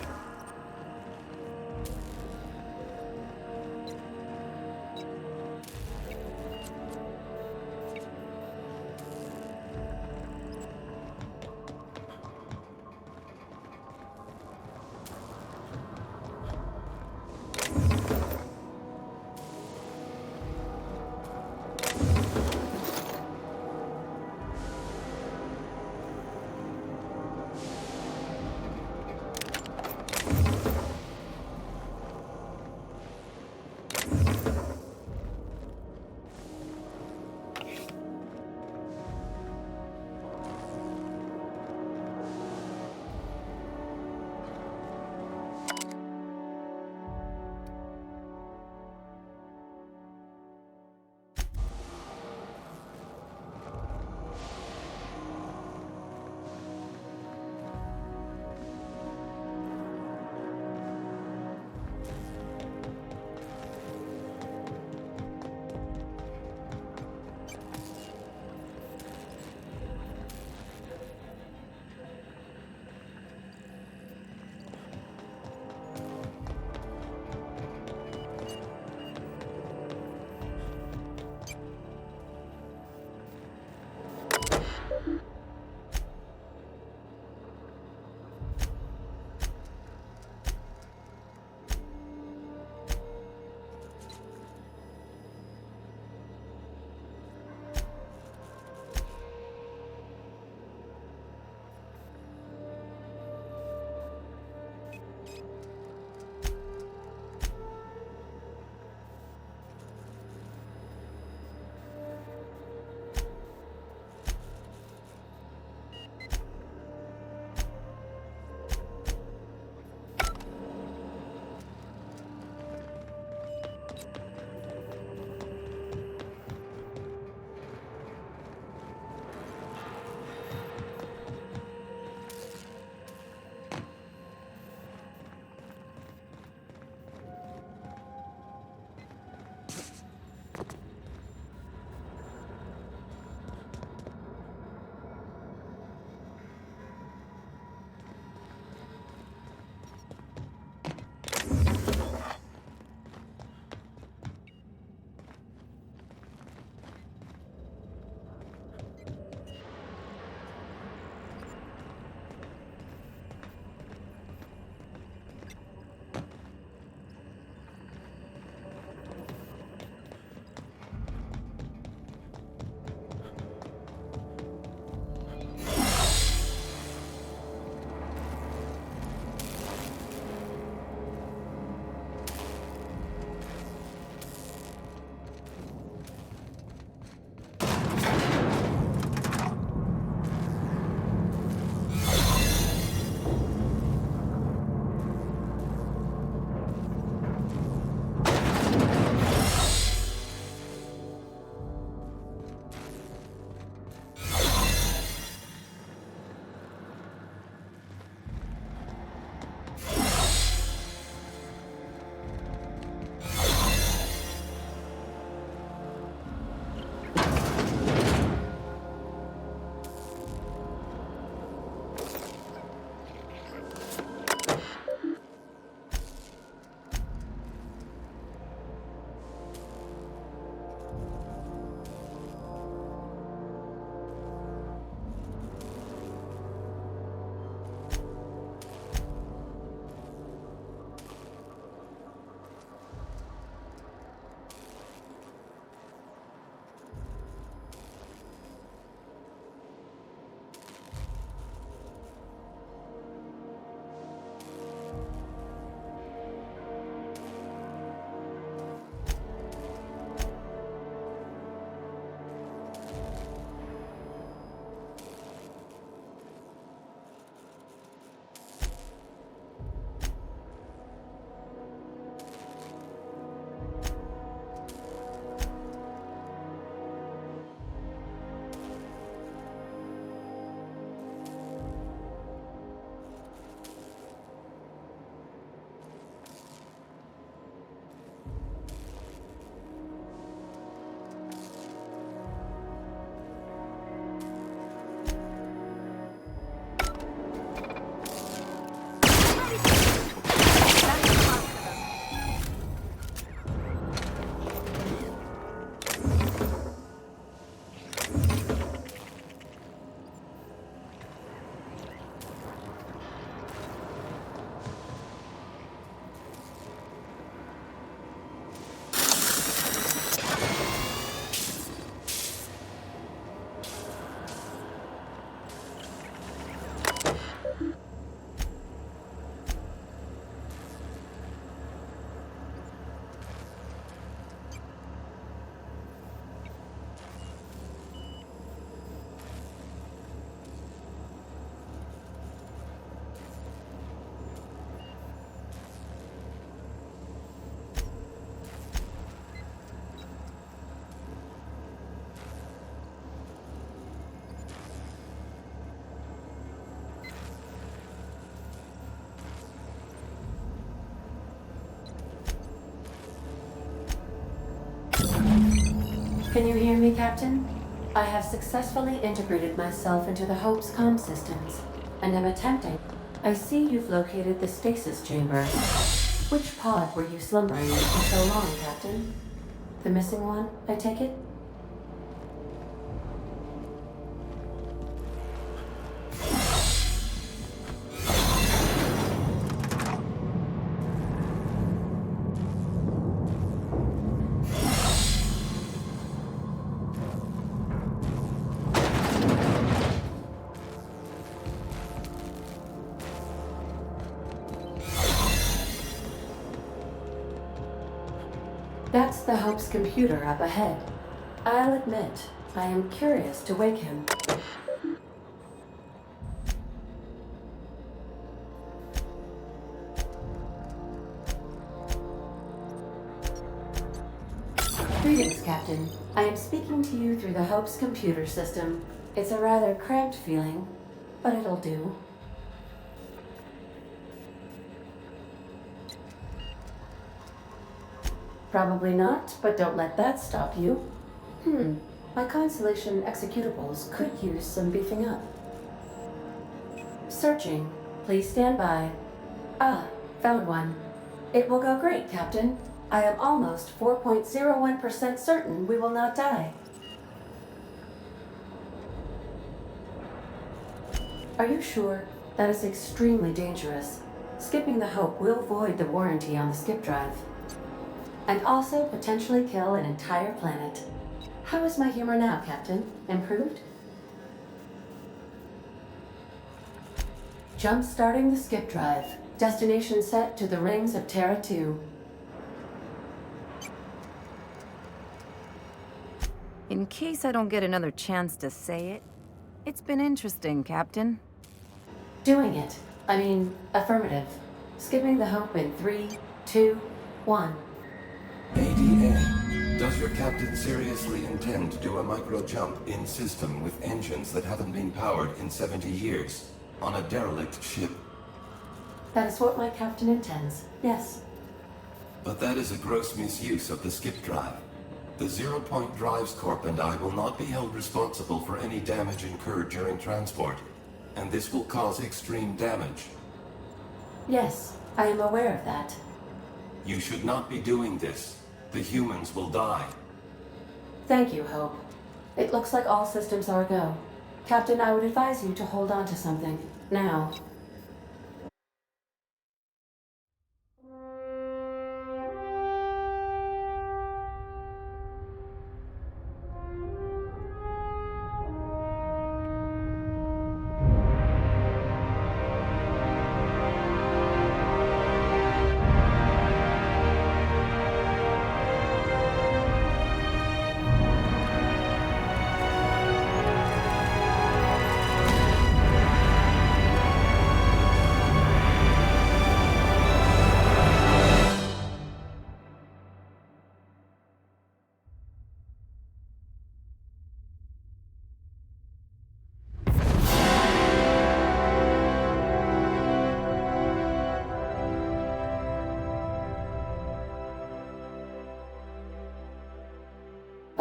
Can you hear me, Captain? I have successfully integrated myself into the Hope's comm systems, and am attempting. I see you've located the stasis chamber. Which pod were you slumbering in for so long, Captain? The missing one, I take it? That's the Hope's computer up ahead. I'll admit, I am curious to wake him. Greetings, Captain. I am speaking to you through the Hope's computer system. It's a rather cramped feeling, but it'll do. Probably not, but don't let that stop you. My Constellation executables could use some beefing up. Searching. Please stand by. Ah, found one. It will go great, Captain. I am almost 4.01% certain we will not die. Are you sure? That is extremely dangerous. Skipping the Hope will void the warranty on the skip drive. And also potentially kill an entire planet. How is my humor now, Captain? Improved? Jump-starting the skip drive. Destination set to the rings of Terra 2. In case I don't get another chance to say it, it's been interesting, Captain. Doing it. I mean, affirmative. Skipping the Hope in 3, 2, 1. ADN, does your captain seriously intend to do a micro-jump in system with engines that haven't been powered in 70 years, on a derelict ship? That is what my captain intends, yes. But that is a gross misuse of the skip drive. The Zero Point Drives Corp and I will not be held responsible for any damage incurred during transport, and this will cause extreme damage. Yes, I am aware of that. You should not be doing this. The humans will die. Thank you, Hope. It looks like all systems are go. Captain, I would advise you to hold on to something. Now.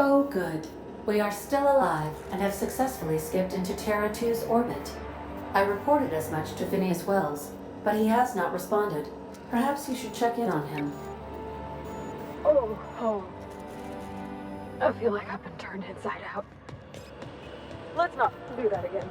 Oh, good. We are still alive and have successfully skipped into Terra 2's orbit. I reported as much to Phineas Wells, but he has not responded. Perhaps you should check in on him. Oh. I feel like I've been turned inside out. Let's not do that again.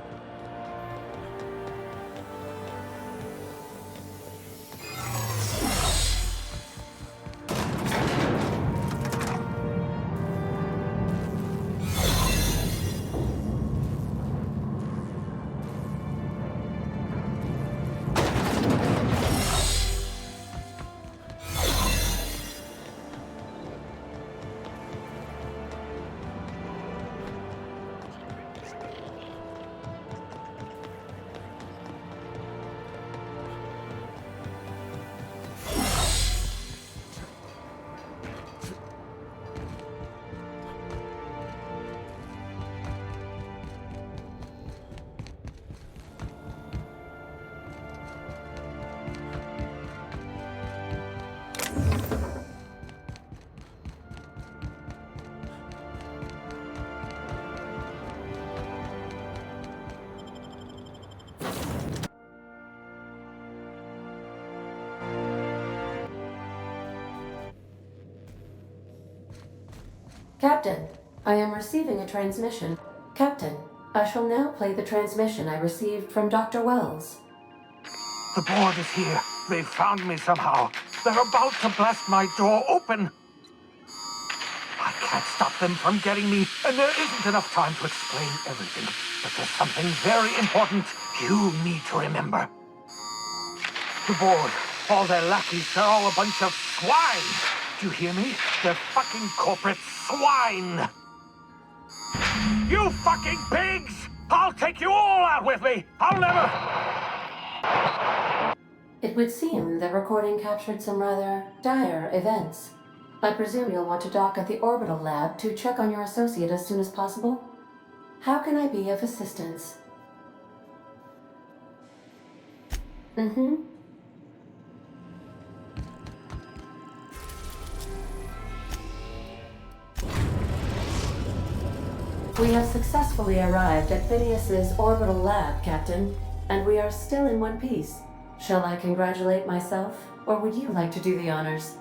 Captain, I am receiving a transmission. Captain, I shall now play the transmission I received from Dr. Wells. The board is here. They've found me somehow. They're about to blast my door open. I can't stop them from getting me, and there isn't enough time to explain everything. But there's something very important you need to remember. The board, all their lackeys, they're all a bunch of swine. Do you hear me? They're fucking corporate swine. You fucking pigs! I'll take you all out with me! I'll never... It would seem the recording captured some rather dire events. I presume you'll want to dock at the orbital lab to check on your associate as soon as possible. How can I be of assistance? We have successfully arrived at Phineas's orbital lab, Captain, and we are still in one piece. Shall I congratulate myself, or would you like to do the honors?